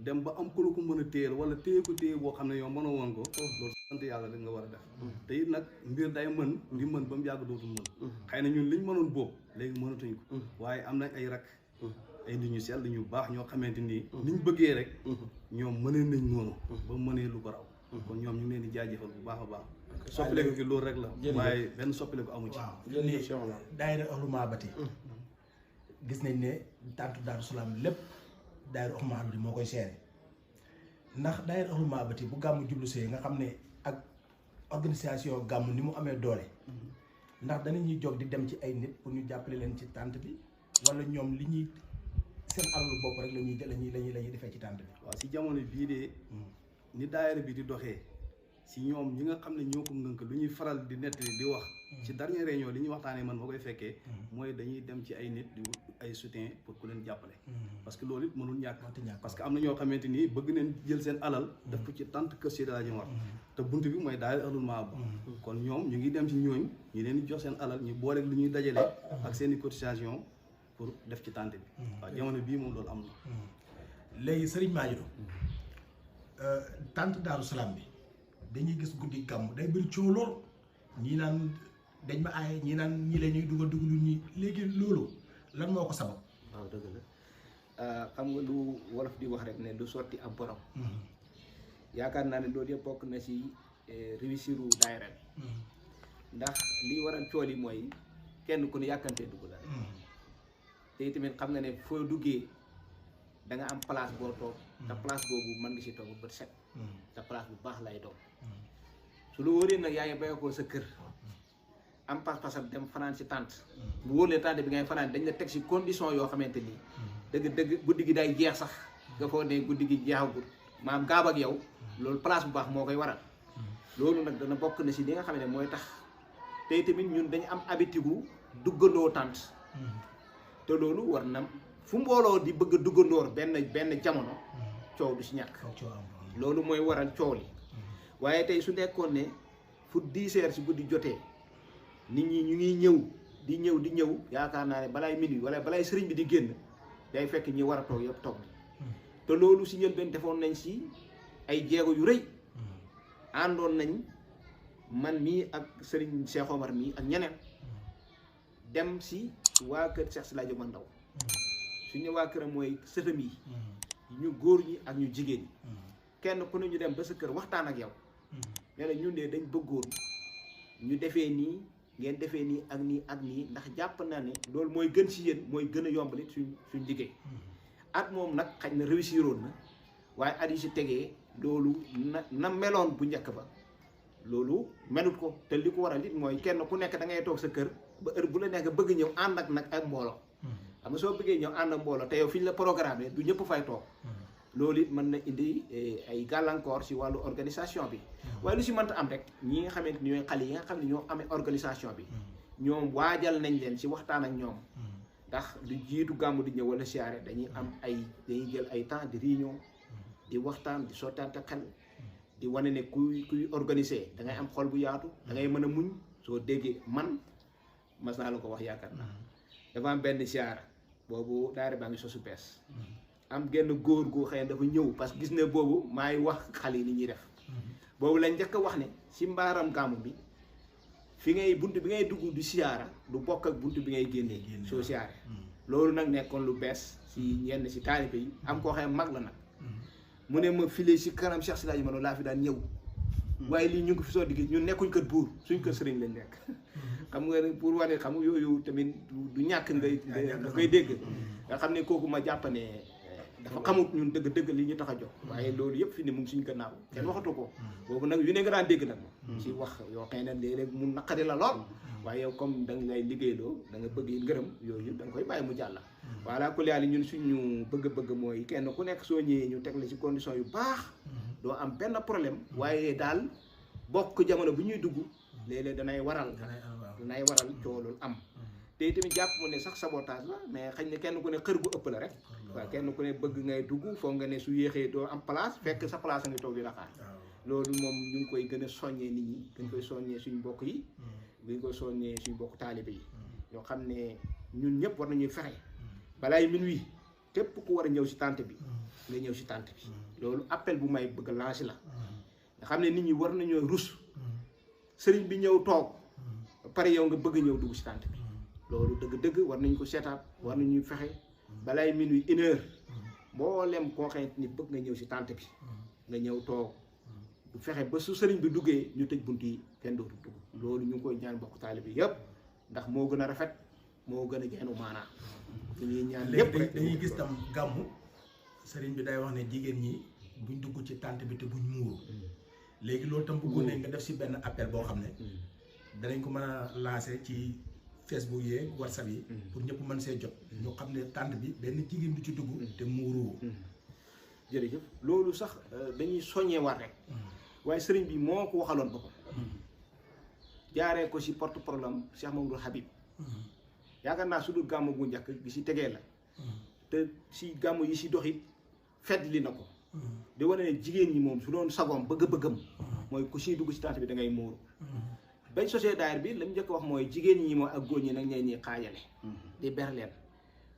dem ba am ku la ko mën a téyel wala téye ko téye boo xam ne yow mënoo woon ko loolu sant yàlla rek nga war a def te it nag mbir day mën di mën ba mu yàgg dootul mën xëy na ñun liñ mënoon boobu léegi mënatuñ ko waaye am na ay rak ay nit ñu sell ñu baax ñoo xamante nii niñ bëggee rek ñoom mënee nañ noonu ba mënee lu ko raw kon ñoom ñu ngi leen di jaajëfal bu baax a baax soppaleku gi loolu rek la waaye benn soppaleku amu ci daayira Ahlu Mahabati gis nañ ne tàntu Daaru Salaam lépp daayira Ahlu Mahabati moo koy seere ndax daayira Ahlu Mahabati bu gàmmu jublu see nga xam ne ak organisation gàmmu ni mu amee doole ndax danañuy jóg di dem ci ay nit pour ñu jàppale leen ci tànt bi wala ñoom li ñuy seen alalu bopp rek lañuy defee ci tànt bi waaw si jamono bii de ni daayira bi di doxee si ñoom ñi nga xam ne ñoo ko ngënk lu ñuy faral di nettali di wax ci dernière réunion li ñuy waxtaanee man moo koy fekkee mooy dañuy dem ci ay nit di wut ay soutien pour ku leen jàppale parce que loolu it mënul ñàkk parce que am na ñoo xamante nii bëgg neen jël seen alal def ko ci tant kër Seydi Hadji Omar te bunt bi mooy daayira Ahlul Mahabba kon ñoom ñu ngi dem ci ñooñ ñu leen di jox seen alal ñu boole lu ñuy dajale ak seen i cotisation pour def ci tànt bi waaw jamono bii moom loolu am na léegi Serigne Madjidou tànt Daaru Salaam bi dañuy gis guddi gàmm day bëri coow lool ñii naan dañ ma aaye ñii naan ñi la ñuy dugal ñi léegi loolu lan moo ko sabab waaw dëgg la xam nga lu wolof di wax rek ne lu sotti ab borom yaakaar naa ne loolu yëpp bokk na si réussiru daayira bi ndax li waral cool yi mooy kenn ku ne yàkkantee dugg la te tamit xam nga ne foo duggee da nga am place boo toog te place boobu mën nga si toog bët set te place bu baax lay doon su lu wóoree nag yaa ngi béy ko sa kër am pas-pasam dem fanaan si tànt bu wóor ne tànt bi ngay fanaan dañ la teg si condition yoo xamante ni dëgg guddi gi day jeex sax nga foog ne guddi gi jeexagul maam gaab ak yow loolu place bu baax moo koy waral loolu nag dana bokk na si li nga xam ne mooy tax tey tamit ñun dañu am habitude duggandoo tànt te loolu war na fu mbooloo di bëgg a duggandoor benn jamono coow du si ñàkk loolu mooy waral coow li waaye tey su nekkoon ne fu 10 heures si guddi jotee nit ñi ñu ngi ñëw di ñëw yaakaar naa ne balaay minuit wala balaay sëriñ bi di génn day fekk ñi war a toog yëpp toog te loolu si njëlbeen defoon nañ si ay jéego yu rëy àndoon nañ man mii ak sëriñ Cheikh Omar mii ak ñeneen dem si waa kër Cheikh Sila Diop Ndaw suñu waa këram mooy sëtam yi ñu góor ñi ak ñu jigéen ñi kenn ku ne ñu dem ba sa kër waxtaan ak yow nee na ñun de dañ bëggoon ñu defee nii ngeen defee nii ak nii ndax jàpp naa ne loolu mooy gën si yéen mooy gën a yombali suñ liggéey at moom nag xaj na réussiroon na waaye at yi si tegee loolu na meloon bu njëkk ba loolu melut ko te li ko waral it mooy kenn ku nekk da ngay toog sa kër ba heure bu la nekk bëgg ñëw ànd ak nag ak mbooloo xam nga soo bëggee ñëw ànd ak mbooloo te yow fi ñu la programmé du ñëpp fay toog loolu it mën na indi ay gàllankoor si wàllu organisation bi waaye lu si mënta am rek ñi nga xamante ni ñooy xale yi nga xam ne ñoo amee organisation bi ñoom waajal nañ leen si waxtaan ak ñoom ndax lu jiitu gàmmu di ñëw wala siyaare dañuy jël ay temps de réunion di waxtaan di sottante xel di wane ne kuy organiser da ngay am xol bu yaatu da ngay mën a muñ soo déggee man mas naa la ko wax yaakaar naa dafa am benn siyaara boobu daayira baa ngi sosu bees am genn góor goo xëy dafa ñëw parce que gis ne boobu maay wax xale yi ni ñuy def boobu lañ njëkk a wax ne si mbaaram gàmmu bi fi ngay bunt bi ngay dugg du siyaara du bokk ak bunt bi ngay génnee soo siyaare loolu nag nekkoon lu bees si ñenn si taalibe yi am koo xam mag la nag mu ne ma file si kanam Cheikh Sila Diop laa fi daan ñëw waaye lii ñu ngi fi soo di gis ñun nekkuñ kër buur suñ kër sëriñ lañ nekk xam nga pour wane xam nga yooyu tamit du ñàkk nga koy dégg nga xam ne kooku ma jàpp ne dafa xamut ñun dëgg li ñu tax a jox waaye loolu yëpp fi ne mu ngi suñ gannaaw kenn waxatu ko boobu nag yu ne nga daan dégg nag moom si wax yoo xëy na léeg-léeg mu naqari la lool waaye yow comme da ngay liggéeyloo da nga bëgg ngërëm yooyu da nga koy bàyyi mu jàlla voilà ku leer ñun suñu bëgg-bëgg mooy kenn ku nekk soo ñëwee ñu teg la ci condition yu baax doo am benn problème waaye daal bokk jamono bu ñuy dugg léeg-léeg danay waral coolul am te tamit jàpp mu ne sax sabotage la mais xëy na kenn ku ne xër gu ëpp la rek waaw kenn ku ne bëgg ngay dugg foog nga ne su yéexee doo am place fekk sa place a ngi toog di la xaar loolu moom ñu ngi koy gën a soññee nit ñi dañ koy soññee suñu mbokk yi ngi koy soññee suñu bokk taalibe yi ñoo xam ne ñun ñëpp war nañuy fexe balaay minuit képp ku war a ñëw si tànt bi nga ñëw si tànt bi loolu appel bu may bëgg a lancer la nga xam ne nit ñi war nañoo rus sëriñ bi ñëw toog pare yow nga bëgg ñëw dugg si tànt bi loolu dëgg-dëgg war nañ ko seetaat war nañuy fexe balaay minuit 1 heure mboolem koo xamante ni bëgg nga ñëw si tànt bi nga ñëw toog bu fexe ba su sëriñ bi duggee ñu tëj bunt yi kenn dootu dugg loolu ñu ngi koy ñaan bokk taalibe bi yëpp ndax moo gën a rafet moo gën a geenu maanaa ñuy ñaan lépp rek dañuy gis tam gàmmu sëriñ bi day wax ne jigéen ñi buñ dugg ci tànt bi te buñ muuru léegi loolu tam bëggoon nañ nga def si benn appel boo xam ne danañ ko mën a lancer ci Facebook yeeg WhatsApp yi pour ñëpp mën see jot ñu xam ne tànt bi benn jigéen du ci dugg te muuru jërëjëf loolu sax dañuy soññee war rek waaye sëriñ bi moo ko waxaloon boppam jaaree ko si porte problème Cheikh Mamadou Habib yaakaar naa su dul gàmmu gu njëkk gi si tegee la te si gàmmu yi si doxit fedd li na ko di wane ne jigéen ñi moom su doon sagoom bëgg-bëggam mooy ku siy dugg si tànt bi da ngay muuru bañ sosee daayir bi la mu njëkk wax mooy jigéen ñi moo ak góor ñi nag ñee ñi xaajale di ber leen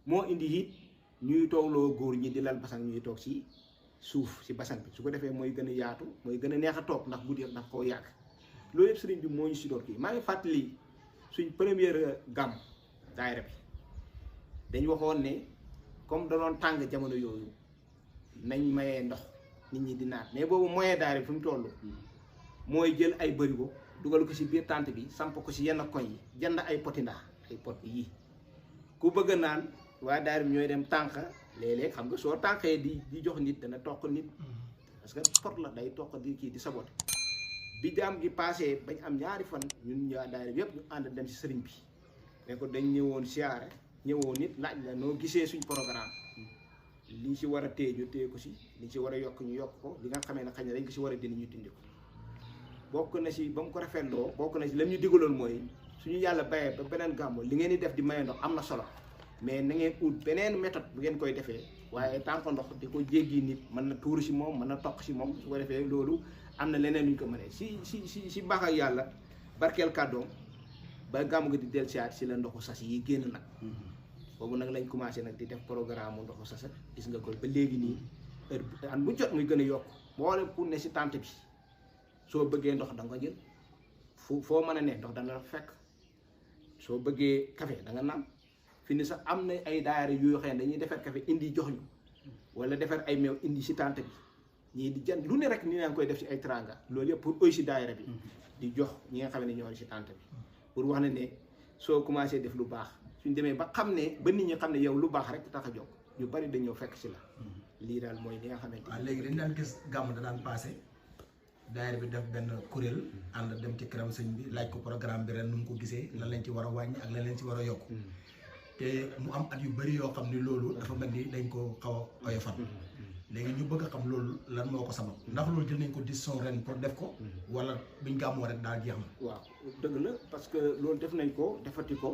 moo indi it ñuy toogloo góor ñi di lal basang ñuy toog si suuf si basang bi su ko defee mooy gën a yaatu mooy gën a neex a toog ndax guddi ndax koo yàgg loolu yëpp sëriñ bi moo ñu si doon kii maa ngi fàttali suñ première gàmm daayira bi dañ waxoon ne comme da doon tàng jamono yooyu nañ mayee ndox nit ñi di naan mais boobu moyen daayira bi fi mu toll mooy jël ay bërigo dugal ko si biir tànt bi samp ko si yenn koñ yi jënd ay poti ndaa ay pot yii ku bëgg a naan waa daayira bi ñooy dem tànk léeg-léeg xam nga soo tànkee di jox nit dana toq nit parce que pot la day toq di kii di sabote bi jaam gi passé bañ am ñaari fan ñun ñaa daayira bi yëpp ñu ànd dem si sëriñ bi ne ko dañ ñëwoon siyaare ñëwoon nit laaj la noo gisee suñ programme liñ si war a téye ñu téye ko si liñ si war a yokk ñu yokk ko li nga xamee ne xëy na dañ ko si war a dindi ñu dindi ko bokk na si ba mu ko rafetloo bokk na si lam ñu digaloon mooy suñu yàlla bayee ba beneen gàmmu li ngeen di def di maye ndox am na solo mais na ngeen ut beneen méthode bu ngeen koy defee waaye tànk ndox di ko jéggi nit mën na tuuru si moom mën na toq si moom su ko defee loolu am na leneen lu ñu ko mënee si baax ak yàlla barkeel kàddoom ba gàmmu gi di del siaat si la ndoxu sas yi génn nag boobu nag lañ commencé nag di def programme mu ndoxu sas gis nga ko ba léegi nii heure an bu jot muy gën a yokk boole pour ne si tànt bi soo bëggee ndox da nga jël foo mën a ne ndox dana la fekk soo bëggee café da nga naan fi ni sax am na ay daayira yoo xam ne dañuy defar café indi jox ñu wala defar ay meew indi si tànt bi ñii di jënd lu ne rek ni naan koy def si ay tranga loolu yëpp pour oy si daayira bi di jox ñi nga xam ne ñoo si tànt bi pour wax ne soo commencé def lu baax suñ demee ba xam ne ba nit ñi xam ne yow lu baax rek tax a jóg ñu bari dañoo fekk si la lii daal mooy li nga xamante waaw léegi dañ daan gis gàmm da daan passé daayira bi def benn kuréel ànd dem ci këram sëñ bi laaj ko programme bi ren nu mu ko gisee lan lañ ci war a wàññi ak lan lañ ci war a yokk te mu am at yu bëri yoo xam ni loolu dafa mel ni dañ ko xaw a oyofal léegi ñu bëgg a xam loolu lan moo ko sabab ndax loolu jël nañ ko décision ren pour def ko wala biñ gàmmoo rek daal jeex na. waaw dëgg la parce que loolu def nañ ko defati ko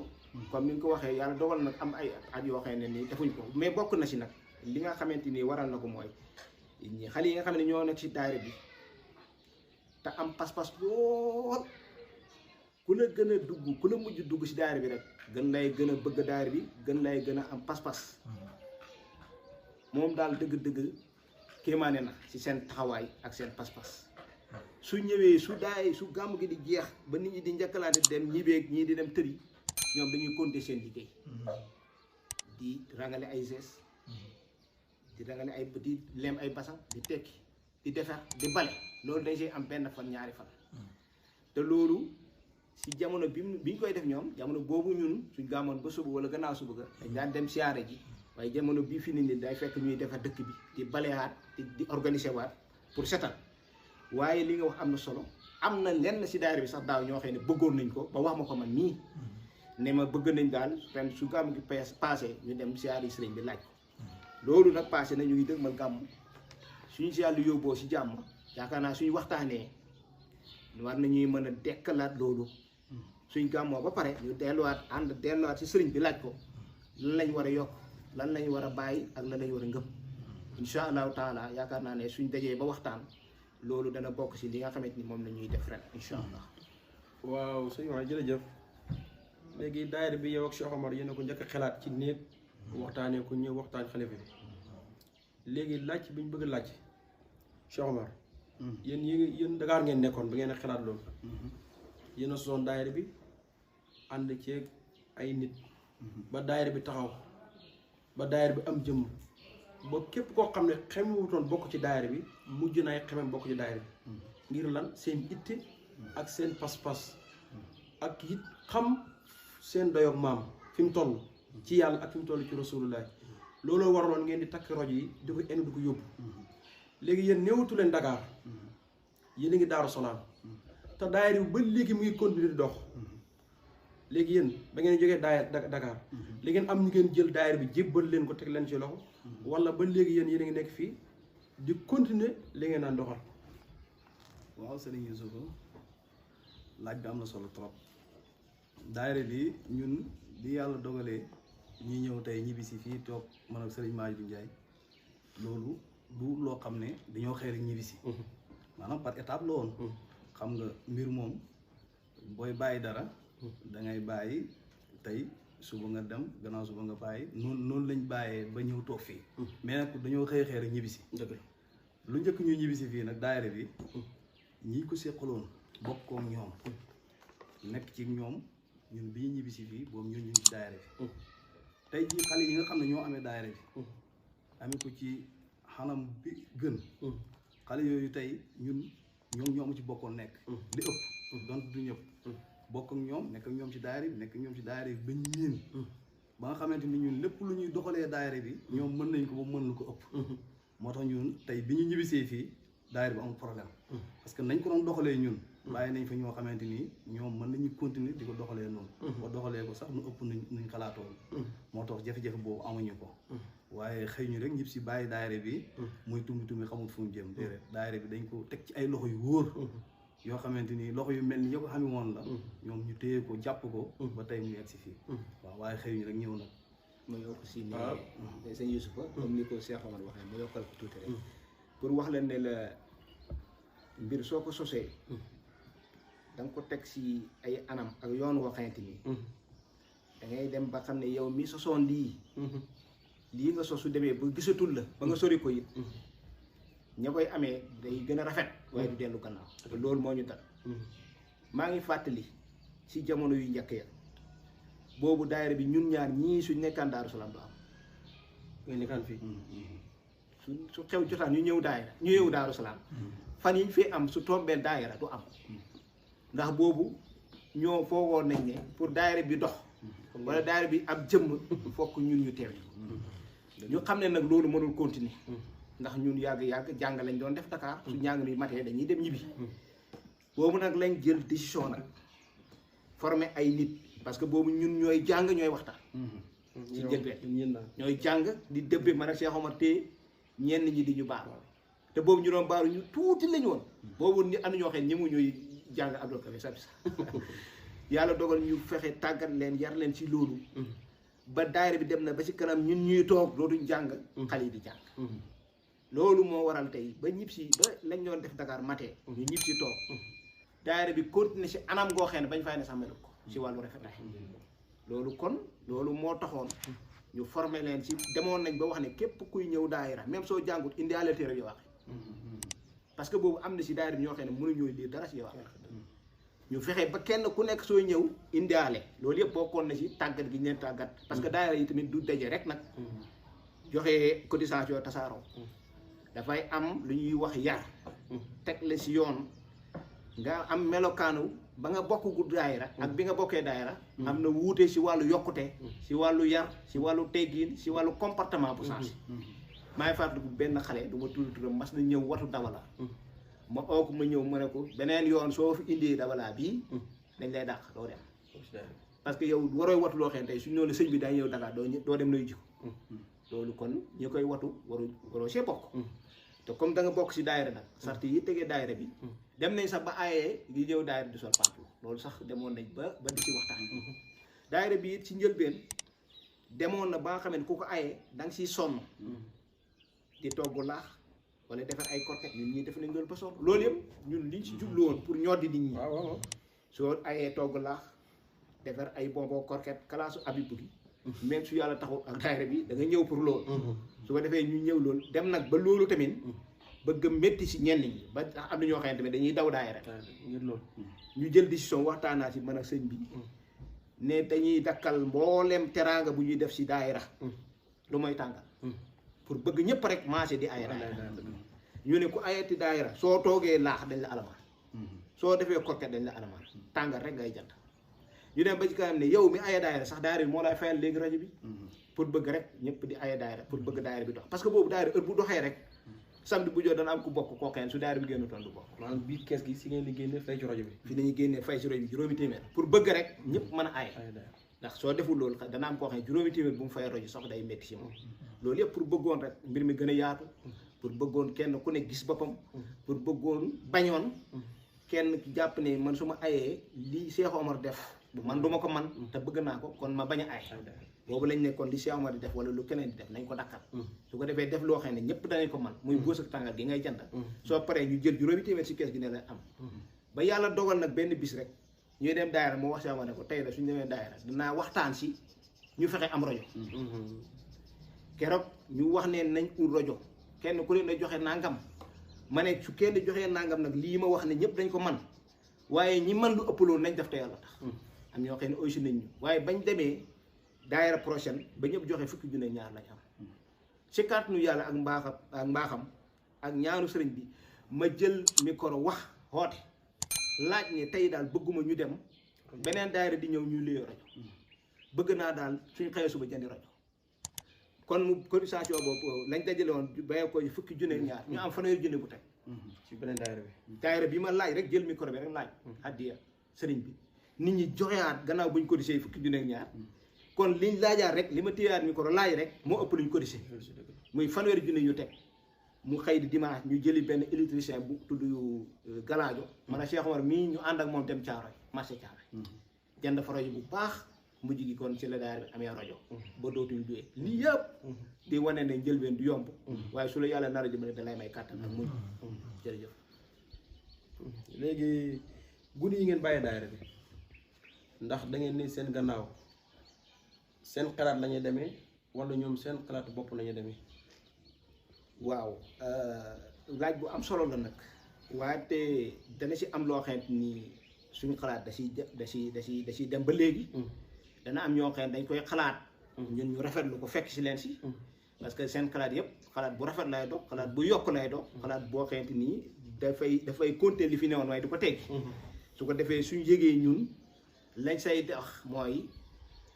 comme ni nga ko waxee yàlla dogal nag am ay at yoo xam ne nii defuñ ko mais bokk na si nag li nga xamante ni waral na ko mooy ñi xale yi nga xam ne ñoo nekk si daayira bi te am pas-pas lool ku la gën a dugg ku la mujj dugg si daayira bi rek gën lay gën a bëgg daayira bi gën lay gën a am pas-pas moom daal dëgg-dëgg kéemaane na si seen taxawaay ak seen pas-pas su ñëwee su gàmm gi di jeex ba nit ñi di njëkkalaate dem ñibeeg ñii di dem tëri ñoom dañuy compter seen liggéey di rangale ay gees di rangale ay di lem ay basang di tekki di defar di bale loolu dañ see am benn fan ñaari fan te loolu si jamono bi ñu koy def ñoom jamono boobu ñun suñ gàmmoon ba suba wala gannaaw suba ga dañ daan dem siyaare ji waaye jamono bii fi nit ñi day fekk ñuy defar dëkk bi di balewaat di organiser waat pour setal waaye li nga wax am na solo am na lenn si daayira bi sax daaw ñoo xam ne bëggoon nañ ko ba wax ma ko man nii ne ma bëgg nañ daal ren su gàmm gi passé ñu dem siyaare sëriñ bi laaj ko loolu nag passé na ñu ngi dëgg mal gàmm suñu si yàlla yóbboo si jàmm yaakaar naa suñu waxtaanee war nañuy mën a dekkalaat loolu suñ gàmmoo ba pare ñu delluwaat si sëriñ bi laaj ko lan lañ war a yokk lan lañ war a bàyyi ak lan lañ war a ngëm incha allahu taala yaakaar naa ne suñ dajee ba waxtaan loolu dana bokk si li nga xamante ni moom la ñuy def ren incha allah waaw sëñ wax jërëjëf léegi daayira bi yow ak Cheikh Omar yéen a ko njëkk a xalaat ci néeg waxtaanee ko ñëw waxtaan xalifa bi léegi laaj bi ñu bëgg a laaj Cheikh Omar yéen Dakar ngeen nekkoon ba ngeen a xalaat loolu yéen a sosoon daayira bi ànd ceeg ay nit ba daayira bi taxaw ba daayira bi am jëmm ba képp koo xam ne xemewutoon bokk ci daayira bi mujj na ay xemem bokk ci daayira bi ngir lan seen itte ak seen pas-pas ak it xam seen doyoog maam fi mu toll ci yàlla ak fi mu toll ci rasulullah looloo waraloon ngeen di takk rajo yi di ko enu di ko yóbbu léegi yéen néewatu leen Dakar yéen a ngi Daaru Salaam te daayira bi ba léegi mu ngi continuer di dox léegi yéen ba ngeen jógee Dakar léegi ngeen am ñu ngeen jël daayira bi jébbal leen ko teg leen ci loxo wala ba léegi yéen a ngi nekk fii di continuer li ngeen naan doxal. waaw Serigne Youssoufa laaj bi am na solo trop daayira bi ñun bi yàlla dogalee ñi ñëw tey ñibbisi fii toog man ak Serigne Madjidou Ndiaye loolu du loo xam ne dañoo xëy rek ñibbisi maanaam par étape la woon xam nga mbir moom booy bàyyi dara da ngay bàyyi tey suba nga dem gannaaw suba nga bàyyi noonu lañ bàyyee ba ñëw toog fii mais nag dañoo xëy rek ñibbisi lu njëkk ñu ñibbisi fii nag daayira bi ñi ko seqaloon bokkook ñoom nekk ci ñoom ñun bi ñu ñibbisi fii boobu ñun ñu ngi ci daayira bi tey jii xale yi nga xam ne ñoo amee daayira bi amee ko ci xanam bi gën xale yooyu tey ñun ñoo ci bokkoon nekk li ëpp donc du ñëpp bokk ak ñoom nekk ak ñoom ci daayira bi nekk ak ñoom ci daayira bi ba ñiin ba nga xamante ni ñun lépp lu ñuy doxalee daayira bi ñoom mën nañ ko ba mën lu ko ëpp moo tax ñun tey bi ñu ñibbisee fii daayira bi amul problème parce que nañ ko doon doxalee ñun bàyyi nañ fa ñoo xamante ni ñoom mën nañu continuer di ko doxalee noonu ba doxalee ko sax nu ëpp nuñ xalaatoon moo tax jafe-jafe boobu amuñu ko waaye xëy ñu rek ñëpp si bàyyi daayira bi muy tumi xamul fu mu jëm déedéet daayira bi dañ ko teg ci ay loxo yu wóor yoo xamante ni loxo yu mel ni yoo ko xamee woon la ñoom ñu téye ko jàpp ko ba tey mu yegg si fii waaw waaye xëy ñu rek ñëw nag ma yokk si ne sëñ Youssoufa comme ni ko Cheikh Omar waxee ma yokkal ko tuuti rek pour wax leen ne la mbir soo ko sosee da nga ko teg si ay anam ak yoon woo xamante ni da ngay dem ba xam ne yow mi sosoon lii nga sos su demee ba gisatul la ba nga sori ko it ña koy amee day gën a rafet waaye du dellu gannaaw te loolu moo ñu dal maa ngi fàttali si jamono yu njëkk ya boobu daayira bi ñun ñaar ñii suñ nekkaan Daaru Salaam du am ngeen nekkaan fii su xew jotaan ñu ñëw Daaru Salaam fan yiñ fi am su tombeel daayira du am ndax boobu ñoo foogoon nañ ne pour daayira bi dox wala daayira bi ab jëmm fokk ñun ñu teew ñu xam ne nag loolu mënul continuer ndax ñun yàgg jàng lañ doon def Dakar su njàng mi matee dañuy dem ñibbi boobu nag lañ jël décision nag former ay nit parce que boobu ñun ñooy jàng ñooy waxtaan ci njëlbeen ñooy jàng di dëbbe man ak Cheikh Omar te ñenn ñi di ñu baaru te boobu ñu doon baaru ñu tuuti lañu woon boobu ni am na ñoo xam ne ñemu ñooy jàng Abdou Kabe sabi sax yàlla dogal ñu fexe tàggat leen yar leen ci loolu ba daayira bi dem na ba ci kanam ñun ñuy toog dootuñ jàng xale yi di jàng loolu moo waral tey ba ñib si ba lañ doon def Dakar matee ñu ñib si toog daayira bi continuer si anam goo xam ne bañ fay ne sax melu ko si wàllu rafetaay loolu kon loolu moo taxoon ñu former leen si demoon nañ ba wax ne képp kuy ñëw daayira même soo jàngut indi àll téere yow wax parce que boobu am na si daayira bi ñoo xam ne mënuñoo lire dara si yow wax ñu fexe ba kenn ku nekk sooy ñëw indiaale loolu yëpp bokkoon na si tàggat gi ñu leen tàggat parce que daayira yi tamit du daje rek nag joxe cotisation tasaaroo dafay am lu ñuy wax yar teg la si yoon nga am melokaanu ba nga bokk gu daayira ak bi nga bokkee daayira am na wuute si wàllu yokkute si wàllu yar si wàllu teggiin si wàllu comportement bu sens maa ngi fàttaliku benn xale du ma tudd turam mas na ñëw watu dawala ma ook ma ñëw ma ne ko beneen yoon soo fi indee dabalaa bii dañ lay dàq doo dem parce que yow warooy watu loo xam tey suñu noonu sëñ bi day ñëw Dakar doo dem lay jiko loolu kon ñi koy watu waroo see bokk te comme da nga bokk si daayira nag sart yi tegee daayira bi dem nañ sax ba ayee di ñëw daayira di sol pantalon loolu sax demoon nañ ba di ci waxtaan daayira bi it ci njëlbeen demoon na ba nga xam ne ku ko ayee da nga siy sonn di togg laax wala defar ay korket ñun ñii def nañ loolu ba sonn loolu yëpp ñun liñ si jublu woon pour ñoddi nit ñi soo ayee togg laax defar ay bonbon korket kalaasu abibu gi même su yàlla taxul ak daayira bi da nga ñëw pour loolu su ko defee ñu ñëw loolu dem nag ba loolu tamit bëgg a métti si ñenn ñi ba am na ñoo xamante ne dañuy daw daayira ngir loolu ñu jël décision waxtaanaa si man ak sëñ bi ne dañuy dakkal mboolem teraanga bu ñuy def si daayira lu mooy tàngal pour bëgg ñëpp rek marché di ay daayira ñu ne ku ayati daayira soo toogee laax dañ la alamaan soo defee kokket dañ la alamaan tàngal rek ngay jant ñu dem ba ci kanam ne yow mi aya daayira sax daayira bi moo lay fayal léegi rajo bi pour bëgg rek ñëpp di aya daayira pour bëgg daayira bi dox parce que boobu daayira heure bu doxee rek samedi bu jot dana am ku bokk kookeen su daayira bi génn toon du bokk maanaam biir kees gi si ngeen di génne fay ci rajo bi fi nañuy génnee fay si rajo bi juróomi téeméer pour bëgg rek ñëpp mën a aye ndax soo deful loolu dana am koo xam ne juróomi téeméer bu mu fay rajo sax day métti si moom loolu yëpp pour bëggoon rek mbir mi gën a yaatu pour bëggoon kenn ku ne gis boppam pour bëggoon bañoon kenn jàpp ne man su ma ayee lii Cheikh Omar def man du ma ko man te bëgg naa ko kon ma bañ a ay boobu lañ ne kon li Cheikh Omar di def wala lu keneen di def nañ ko dakkal su ko defee def loo xam ne ñëpp danañ ko man muy góos ak tàngal gi ngay jant soo paree ñu jël juróomi téeméer si kees gi ne la am ba yàlla dogal nag benn bis rek ñuy dem daayira moo wax Cheikh Omar ne ko tey la suñu demee daayira dinaa waxtaan si ñu fexe am rajo keroog ñu wax ne nañ ut rajo kenn ku leen na joxe nangam ma ne su kenn joxee nangam nag lii ma wax ne ñëpp dañ ko man waaye ñi man lu ëpp loolu nañ def te yàlla tax am ñoo xam ne aussi nañ ñu waaye bañ demee daayira prochaine ba ñëpp joxe fukki junne ñaar lañ am si kàttanu yàlla ak mbaaxam ak ñaanu sëriñ bi ma jël micro wax xoote laaj ne tey daal bëgguma ñu dem beneen daayira di ñëw ñuy luyee rajo bëgg naa daal suñ xëyee suba jëndi rajo kon mu cotisation boobu lañ dajale woon bayee ko fukki junne ñaar ñu am fanweeri junne bu teg ci beneen daayira bi ma laaj rek jël micro bi rek laaj addiya sëriñ bi nit ñi joxewaat gannaaw buñ cotisé fukki junne ñaar kon liñ laajaat rek li ma téyaat micro laaj rek moo ëpp luñ cotisé muy fanweeri junne yu teg mu xëy di dimanche ñu jëli benn électricien bu tudd Galaajo man a Cheikh Omar mii ñu ànd ak moom dem Caaroy marché Caaroy jënd fa rajo bu baax mujj gi kon ci la daayira bi amee rajo ba dootuñ duyee lii yëpp di wane ne njëlbeen du yomb waaye su la yàlla nar a jëmale da lay may kàttan ak muñ jërëjëf léegi guddi yi ngeen bàyyi daayira bi ndax da ngeen ni seen gannaaw seen xalaat la ñuy demee wala ñoom seen xalaatu bopp la ñuy demee waaw laaj bu am solo la nag waaye dana si am loo xamante ni suñu xalaat da si dem ba léegi dana am ñoo xam ne dañ koy xalaat ñun ñu rafetlu ko fekk si leen si parce que seen xalaat yëpp xalaat bu rafet lay dox xalaat bu yokk lay dox xalaat boo xamante nii dafay compter li fi newoon waaye du ko teg su ko defee suñu yëgee ñun lañ say dox mooy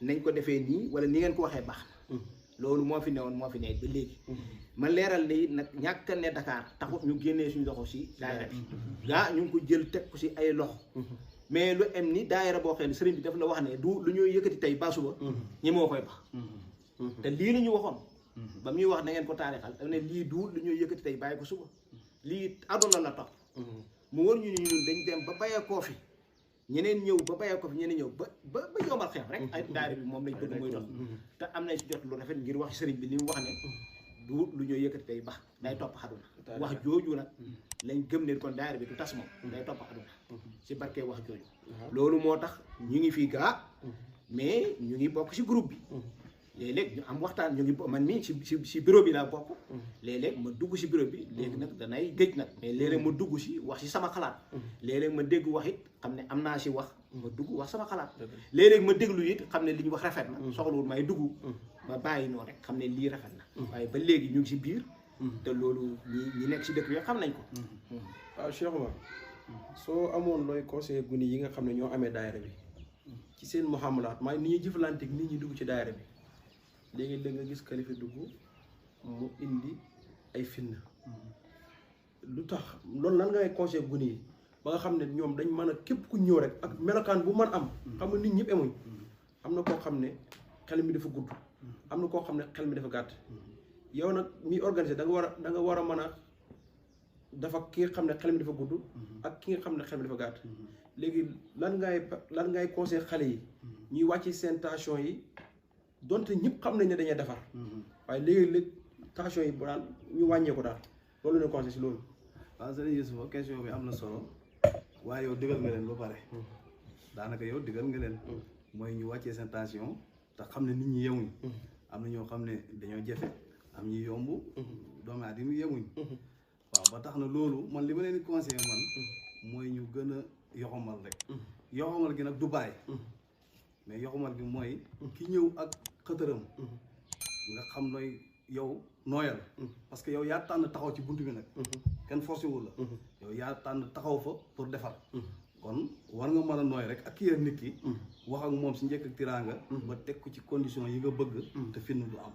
nañ ko defee nii wala ni ngeen ko waxee baax na loolu moo fi newoon moo fi nekk ba léegi ma leeral ni nag ñàkk ne Dakar taxut ñu génnee suñu loxo si daayira bi gaa ñu ngi ko jël teg ko si ay loxo mais lu am ni daayira boo xam ne sëriñ bi daf la wax ne du lu ñuy yëkkati tey ba suba ñi moo koy bax te lii la ñu waxoon ba muy wax na ngeen ko taarixal daf ne lii du lu ñuy yëkkati tey bàyyi ko suba lii àdduna la topp mu war ñu ni ñun dañ dem ba bàyyee koo fi ñeneen ñëw ba bàyyee ko fi ñeneen ñëw ba yombal xeex rek ay daayira bi moom lañ bëgg muy dox te am nañ si jot lu rafet ngir wax sëriñ bi li mu wax ne du lu ñuy yëkkati tey bax day topp xaduna wax jooju nag lañ gëm ne kon daayira bi du tas moom day topp xaduna si barke wax jooju loolu moo tax ñu ngi fii gaa mais ñu ngi bokk si groupe bi léeg-léeg ñu am waxtaan ñu ngi man mii si bureau bi laa bokk léeg-léeg ma dugg si bureau bi léegi nag danay géej nag mais léeg-léeg ma dugg si wax si sama xalaat léeg-léeg ma dégg wax it xam ne am naa si wax ma dugg wax sama xalaat léeg-léeg ma déglu it xam ne li ñu wax rafet na soxlawul may dugg ma bàyyi noonu rek xam ne lii rafet na waaye ba léegi ñu ngi si biir te loolu ñi nekk si dëkk bi xam nañ ko waaw Cheikh Omar soo amoon looy conseil guni yi nga xam ne ñoo amee daayira bi ci seen muhamalaat maay ni ñuy jëflante ak nit ñi dugg ci daayira bi léegi da nga gis kalifa dugg mu indi ay fitna lu tax loolu lan ngay conseil guni yi ba nga xam ne ñoom dañ mën a képp ku ñëw rek ak melokaan bu mën am xam nga nit ñëpp emuñ am na koo xam ne xel mi dafa gudd am na koo xam ne xel mi dafa gàtt yow nag mi organisé da nga war a mën a dafa ki nga xam ne xel mi dafa gudd ak ki nga xam ne xel mi dafa gàtt léegi lan ngay conseil xale yi ñuy wàcc seen tension yi donte ñëpp xam nañ ne dañuy defar waaye léegi tension yi bu daal ñu wàññee ko daal loolu ne conseil si loolu waaw sëñ Youssoufa question bi am na solo waaye yow dëggal nga leen ba pare daanaka yow digal nga leen mooy ñu wàccee seen tension te xam ne nit ñi yemuñ am na ñoo xam ne dañoo jafe am ñi yomb doomu aadama yemuñ waaw ba tax na loolu man li ma leen di conseillé man mooy ñu gën a yoxamal rek yoxamal gi nag du bàyyi mais yoxamal gi mooy ki ñëw ak xëtëram nga xam nooy yow nooyal parce que yow yaa tànn taxaw ci buntu bi nag kenn forcé wul la yow yaa tànn taxaw fa pour defar kon war nga mën a nooy rek ak kii nit ki wax ak moom si njëkk ak tiraanga ba teg ko ci condition yi nga bëgg te fitna du am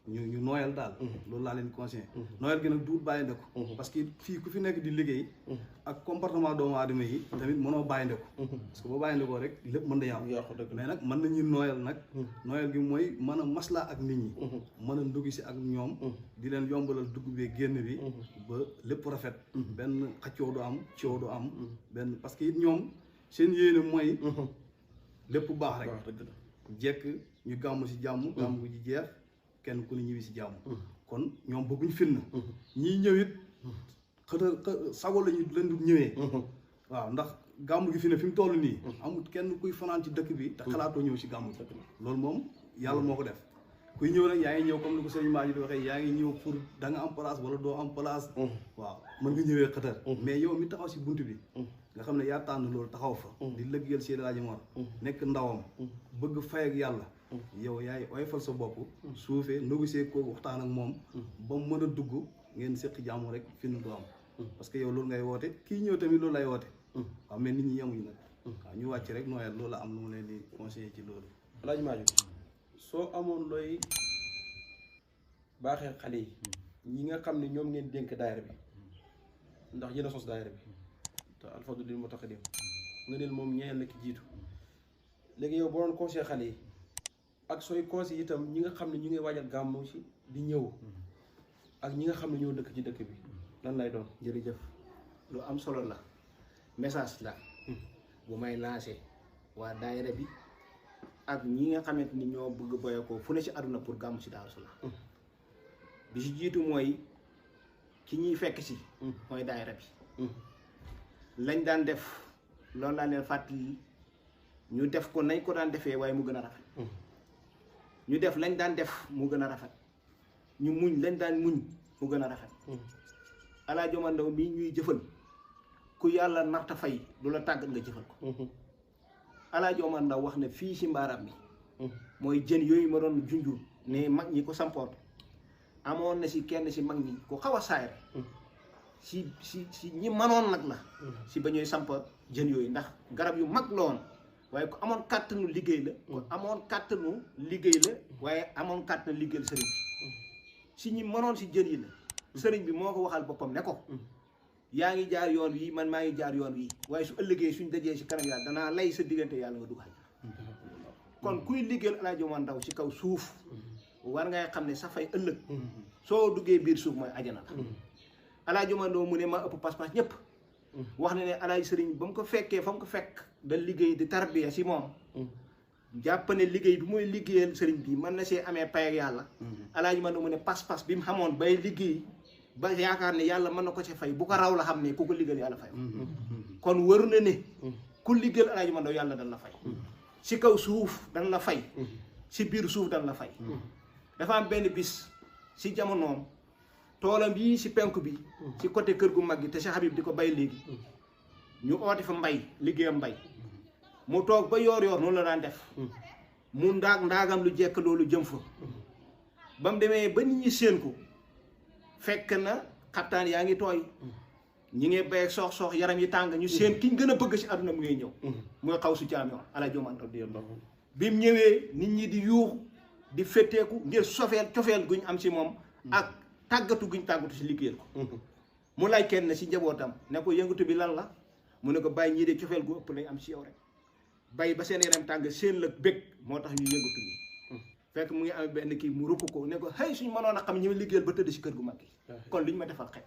ñu nooyal daal loolu laa leen conseillé nooyal gi nag duut bàyyi ndeko parce que fii ku fi nekk di liggéey ak comportement doomu aadama yi tamit mënoo bàyyi ndeko parce que boo bàyyi ndekoo rek lépp mën na yàqu mais nag mën nañu nooyal nag nooyal gi mooy mën a maslaa ak nit ñi mën a ndugg si ak ñoom di leen yombalal dugg bee génn bi ba lépp rafet benn xaccoo du am coow du am benn parce que it ñoom seen yéene mooy lépp baax rek jekk ñu gàmm si jàmm gàmm gu ji jeex kenn ku ne ñëwi si jàmm kon ñoom bëgguñ fitna ñii ñëwit sago la ñu leen du ñëwee waaw ndax gàmm gi fi ne fi mu toll nii amul kenn kuy fanaan ci dëkk bi te xalaatoo ñëw si gàmm loolu moom yàlla moo ko def kuy ñëw nag yaa ngi ñëw comme ni ko sëñ Maaji di waxee yaa ngi ñëw pour da nga am place wala doo am place waaw mën nga ñëwee xëtër mais yow mi taxaw si bunt bi nga xam ne yaa tànn loolu taxaw fa di lëggeel Seydi Hadji Omar nekk ndawam bëgg fay ak yàlla yow yaay oyofal sa bopp suufee négocier ko waxtaan ak moom ba mu mën a dugg ngeen séq jàmm rek fi nu du am parce que yow loolu ngay woote kii ñëw tamit loolu lay woote waaw mais nit ñi yemuñu nag waaw ñu wàcc rek nooyal loolu la am lu mu leen di conseiller ci loolu Alaaji Maajo soo amoon looy baaxee xale yi ñi nga xam ne ñoom ngeen dénk daayira bi ndax yéen a sos daayira bi te Alfadlu lil Mutaqaddim nga neen moom ñeel na ki jiitu léegi yow boo doon conseillé xale yi ak sooy conseillé itam ñi nga xam ne ñu ngi waajal gàmmu si di ñëw ak ñi nga xam ne ñoo dëkk ci dëkk bi lan lay doon. jërëjëf lu am solo la message la bu may lancé waa daayira bi ak ñi nga xamante ni ñoo bëgg boye ko fu ne ci àdduna pour gàmmu si Daaru Salaam bi si jiitu mooy ki ñuy fekk si mooy daayira bi lañ daan def loolu laa leen fàttali ñu def ko nañ ko daan defee waaye mu gën a rafet ñu def lañ daan def mu gën a rafet ñu muñ lañ daan muñ mu gën a rafet Alaaji Omar Ndaw mii ñuy jëfal ku yàlla narta fay du la tàggat nga jëfal ko Alaaji Omar Ndaw wax ne fii si mbaaram bi mooy jën yooyu ma doon junjur ne mag ñi ko sampoot amoon na si kenn si mag ñi ko xaw a saayar si ñi manoon nag la si ba ñuy sampa jën yooyu ndax garab yu mag la woon waaye ku amoon kàttanu liggéey la ku amoon kàttanu liggéey la waaye amoon kàttanu liggéey la sëriñ bi si ñi mënoon si jën yi la sëriñ bi moo ko waxal boppam ne ko yaa ngi jaar yoon wi man maa ngi jaar yoon wi waaye su ëllëgee suñ dajee si kanam yàlla danaa lay sa diggante yàlla nga dugal kon kuy liggéeyal Alaaji Omar Ndaw si kaw suuf war ngay xam ne sa fay ëllëg soo duggee biir suuf mooy ajana la Alaaji Omar Ndaw mu ne ma ëpp pas-pas ñëpp wax na ne alaaji sëriñ ba mu ko fekkee fa mu ko fekk da liggéey di tarbiya si moom jàpp ne liggéey bi muy liggéeyal sëriñ bi mën na see amee pay ak yàlla Alaaji Omar Ndaw mu ne pas-pas bi mu xamoon bay liggéey ba yaakaar ne yàlla mën na ko ci fay bu ko raw la xam ne ku ko liggéeyal yàlla fay kon waru na ne ku liggéeyal Alaaji Omar Ndaw yàlla dan la fay si kaw suuf dan la fay si biir suuf dan la fay dafa am benn bis si jamonoom toolam bii si penku bi si côté kër gu mag gi te Cheikh Habib di ko bay léegi ñu oote fa mbay liggéeyam mbay mu toog ba yoor noonu la daan def mu ndaagam lu jekk loolu jëm fa ba mu demee ba nit ñi séen ko fekk na xaptaan yaa ngi tooy ñi ngi bay soox yaram yi tàng ñu séen ki ñu gën a bëgg si àdduna mu ngay ñëw muy xaw su jaam yoon Alaaji Omar Ndaw bi mu ñëwee nit ñi di yuuxu di fetteeku ngir cofeel guñ am si moom ak tàggatu guñ tàggatu si liggéeyal ko mu laaj kenn si njabootam ne ko yëngatu bi lan la mu ne ko bàyyi ñii de cofeel gu ëpp lañ am si yow rek bàyyi ba seen yaram tàng seen la bég moo tax ñu yëngatu nii fekk mu ngi amee benn kii mu rukk ko ne ko hey suñ mënoon a xam ñi ma liggéeyal ba tëdd si kër gu mag gi kon liñ ma defal xeet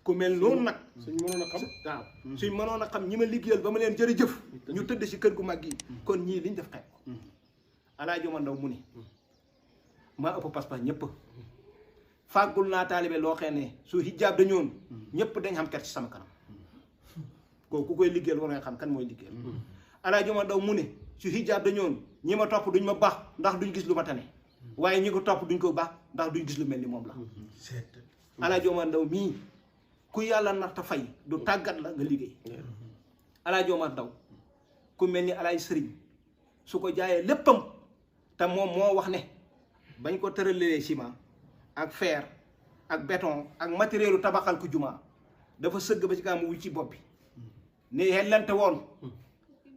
ku mel noonu nag suñ mënoon a xam waaw suñ mënoon a xam ñi ma liggéeyal ba ma leen jërëjëf ñu tëdd si kër gu mag gi kon ñii liñ def xeet ko Alaaji Omar Ndaw mu ne maa ëpp pas-pas ñëpp fàggul naa taalibe loo xam ne su hijab dañoon ñëpp dañ xam ker ci sama kanam kooku ku koy liggéeyal war nga xam kan mooy liggéeyal Alaaji Omar Ndaw mu ne su hijab dañoon ñi ma topp duñ ma baax ndax duñ gis lu ma tane waaye ñi ko topp duñ ko baax ndax duñ gis lu mel ni moom la Alaaji Omar Ndaw mii ku yàlla narta fay du tàggat la nga liggéey Alaaji Omar Ndaw ku mel ni Alaaji Sëriñ su ko jaayee léppam te moom moo wax ne bañ ko tëralee ciment ak fer ak béton ak matérielu tabaxal ko jumaa dafa sëgg ba ci kanam wu ci bopp bi ne yellante woon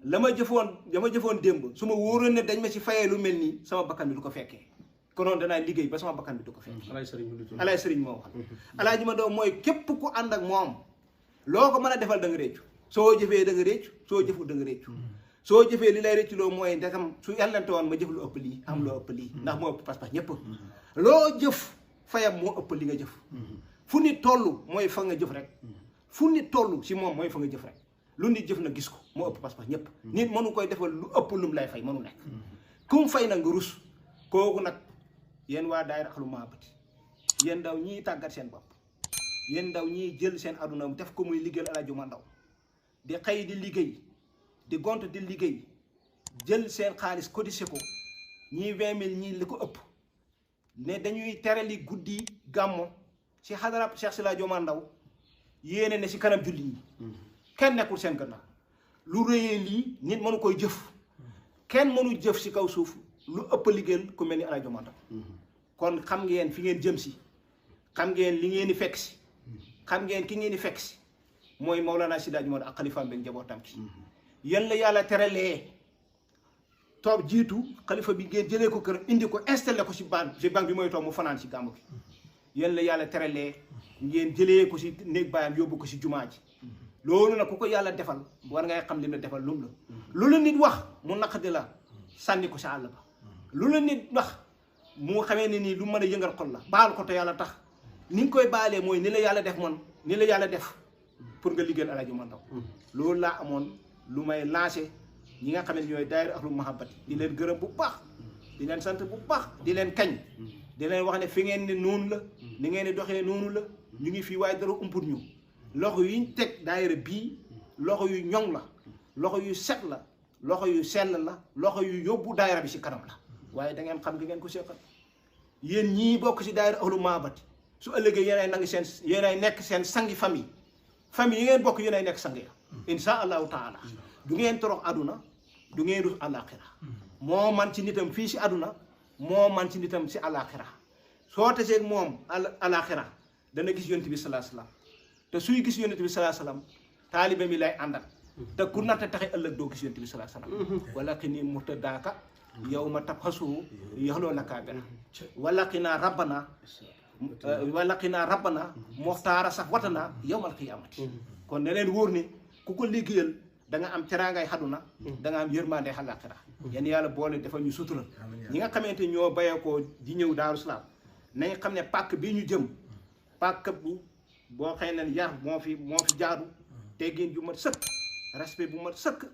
la ma jëfoon démb su ma wóoroon ne dañ ma ci fayee lu mel nii sama bakkan bi du ko fekkee konoon danaa liggéey ba sama bakkan bi du ko fekkee Alaaji Sëriñ moo wax Alaaji ma doom mooy képp ku ànd ak moom loo ko mën a defal da nga réccu soo jëfee da nga réccu soo jëful da nga réccu soo jëfee li lay réccu loo mooy ndekam su yellante woon ma jëf lu ëpp lii am loo ëpp lii ndax moo ëpp pas-pas ñëpp loo jëf fayam moo ëpp li nga jëf fu nit toll mooy fa nga jëf rek fu nit toll si moom mooy fa nga jëf rek lu nit jëf na gis ko moo ëpp pas-pas ñëpp nit mënu koy defal lu ëpp lu mu lay fay mënu nekk kum fay na nga rus kooku nag yéen waa daayira Ahlu Mahabati yéen ndaw ñii tàggat seen bopp yéen ndaw ñii jël seen aduna def ko muy liggéeyal Alaaji Omar Ndaw di xëy di liggéey di gont di liggéey jël seen xaalis cotisé ko ñii 20 000 ñii li ko ëpp ne dañuy terali guddi gàmmo si xadarab Cheikh Si Alaaji Omar Ndaw yéene ne si kanam julli ñi kenn nekkul seen gannaaw lu rëyee lii nit mënu koy jëf kenn mënu jëf si kaw suuf lu ëpp liggéeyal ku mel ni Alaaji Omar Ndaw kon xam ngeen fi ngeen jëm si xam ngeen li ngeen di fekk si xam ngeen ki ngeen di fekk si mooy Mawlana Seydi Hadji Malick ak xalifaam bi njabootam ci yéen la yàlla teralee toog jiitu xalifa bi ngeen jëlee ko kër indi ko installé ko si banque bi mooy toog mu fanaan si gàmmu gi yéen la yàlla teralee ngeen jëlee ko si néeg baayam yóbbu ko si jumaa ji loolu nag ku ko yàlla defal war ngay xam li mu la defal lum la lu la nit wax mu naqadi la sànni ko si àll ba lu la nit wax mu xamee ne nii lu mën a yëngal xol la baal ko te yàlla tax ni nga koy baalee mooy ni la yàlla def man ni la yàlla def pour nga liggéeyal Alaaji Omar Ndaw loolu laa amoon lu may lancé ñi nga xam ne ñooy daayira Ahlu Mahabati di leen gërëm bu baax di leen sant bu baax di leen kañ di leen wax ne fi ngeen ne noonu la ni ngeen di doxee noonu la ñu ngi fii waaye dara umput ñu loxo yuñ teg daayira bii loxo yu ñoŋ la loxo yu set la loxo yu sell la loxo yu yóbbu daayira bi si kanam la waaye da ngeen xam gi ngeen ko seqal yéen ñii bokk si daayira Ahlu Mahabati su ëllëgee yéenay nekk seen sangi famille yi ngeen bokk yéenay nekk sang ya insha allahu taala du ngeen torox aduna du ngeen rus àllaaxira moo man ci nitam fii si aduna moo man ci nitam si àllaaxira soo teseeg moom àllaaxira dana gis yonent bi salaa salaam te suy gis yonent bi salaa salaam taalibe mi lay àndal te ku natta taxe ëllëg doo gis yonent bi salaa salaam walaqini murtadaaka yawma tabxasu yaxloona kaabira walaqinaa rabbana moxtaara sax watana yawmal qiyaamati kon ne leen wóor ne ku ko liggéeyal da nga am teraangay xaduna da nga am yërmande àllaaxira yéen yàlla boole dafa ñu sutural ñi nga xamante ñoo bayeekoo di ñëw Daaru Salaam nañ xam ne pàkk bi ñu jëm pàkk bu boo xëy na yar moo fi jaadu teggin ju mat sëkk respect bu mat sëkk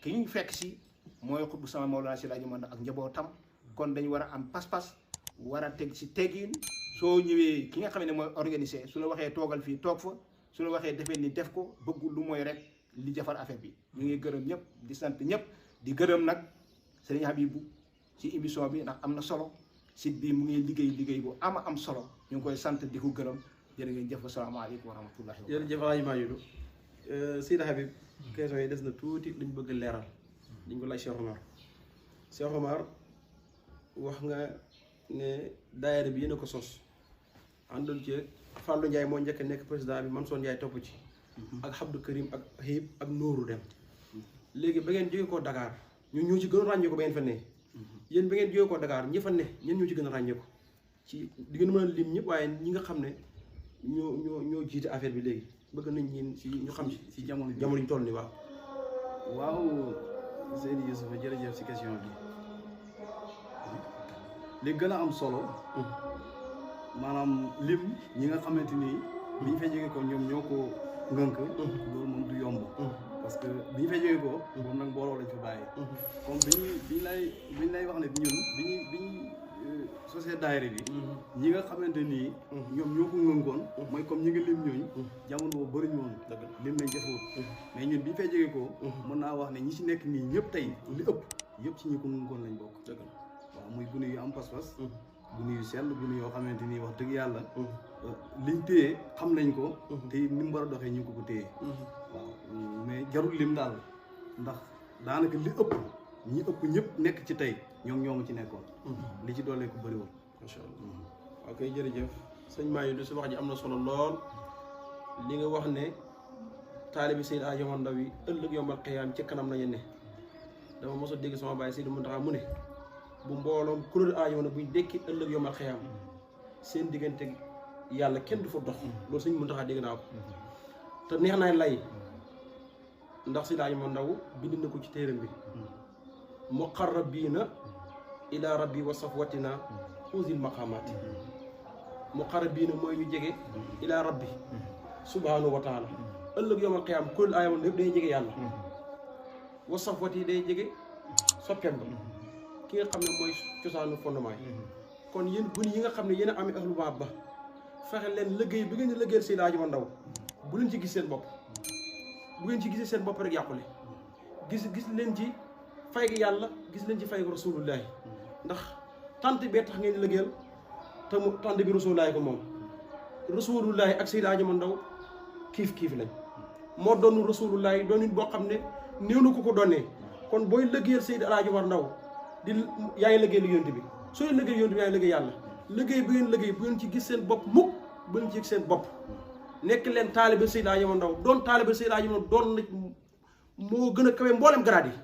ki ñu fekk si mooy xutbu sama Mawlana Seydi Hadji Malick ak njabootam kon dañu war a am pas-pas war a teg si teggin soo ñëwee ki nga xam ne mooy organisé su la waxee toogal fii toog fa su la waxee defee ni def ko bëggul lu mooy rek li jafar affaire bi ñu ngi gërëm ñëpp di sant ñëpp di gërëm nag Serigne Habibou ci émission bi ndax am na solo site bi mu ngi liggéey bu am solo ñu ngi koy sant di ko gërëm jërë ngeen jëf asalaamaaleykum wa rahmatullahi wa jërëjëf Alaaji Mamadou Seydi Habib question yi des na tuuti luñ bëgg leeral dañ ko laaj Cheikh Omar wax nga ne daayira bi yéen a ko sos àndoon ci Fallou Ndiaye moo njëkk nekk président bi Mansour Ndiaye topp ci ak Abdou Karim ak Hib ak Nooru Dem léegi ba ngeen jógee koo Dakar ñoo ci gën a ràññee ko ba ngeen fa ne yéen ba ngeen jógee koo Dakar ñi fa ne ñen ñoo ci gën a ràññee ko ci di ngeen mën a lim ñëpp waaye ñi nga xam ne ñoo jiite affaire bi léegi bëgg nañ ñin si ñu xam si jamono ñu toll ni waaw Seydi Youssoufa jërëjëf si question bi li gën a am solo maanaam lim ñi nga xamante ni bi ñu fay jógee ko ñoom ñoo ko ngënk loolu moom du yomb parce que bi ñu fay jógee ko moom nag mbooloo lañ fa bàyyi comme biñu lay wax ne ñun bi sosé daayira bi ñi nga xamante nii ñoom ñoo ko ngënkoon mooy comme ñi nga lim ñooñu jamono boobu bëriñu woon lim nañ jafewut mais ñun bi fay jógee ko mën naa wax ne ñi si nekk nii ñëpp tey li ëpp yëpp ci ñi ko ngënkoon lañ bokk waaw muy gune yu am pas-pas gune yu sell gune yoo xamante nii wax dëgg yàlla liñ téye xam nañ ko te ni mu war a doxee ñu ko téye waaw mais jarul lim daal ndax daanaka li ëpp ñi ëpp ñëpp nekk ci tey ñoom ci nekkoon li ci doole ko bëriwul macha allah ok jërëjëf sëñ Mayib su wax ji am na solo lool li nga wax ne taalibi Seydi Hadji Omar Ndaw yi ëllëg yombal xiyaam ci kanam nañu ne dama mos a dégg sama baay Seydi Muntaxa mu ne bu mbooloom kuréel aajo na buñ dekki ëllëg yombal xiyaam seen diggante yàlla kenn du fa dox loolu sëñ Muntaxa dégg naa ko te neex naa lay ndax Seydi Hadji Omar Ndaw bind na ko ci téeram bi muqarrabiina ila rabbi wa safwatina usil maqaamaati muqarrabiina mooy ñu jege ila rabbi subhanahu wa taala ëllëg yawmal qiyaama kuréel aayamoon yëpp day jege yàlla wa safwati day jege soppeem ba ki nga xam ne mooy cosaanu fondement yi kon yéen guni yi nga xam ne yéen a amee ahlu ba fexe leen liggéey bi ngeen di liggéeyal Seydi Hadji Omar Ndaw bu leen ci gis seen bopp bu ngeen ci gisee seen bopp rek yàqule gis leen ci fay gi yàlla gis leen ci fay gi rasulullahi ndax tant bee tax ngeen di liggéeyal te mu tant bi rasulullahi ko moom rasulullahi ak Seydi Hadji Omar Ndaw kiif lañ moo doon rasulullahi doon nit boo xam ne néew na ko doonee kon booy liggéeyal Seydi Hadji Omar Ndaw di yaa ngi liggéeyal yonent bi sooy liggéeyal yonent bi yaa ngi liggéey yàlla liggéey bu ngeen liggéey bu ngeen ci gis seen bopp mukk bu ngeen ci gis seen bopp nekk leen taalibe Seydi Hadji Omar Ndaw doon taalibe Seydi Hadji Omar doon na moo gën a kawe mboolem grade yi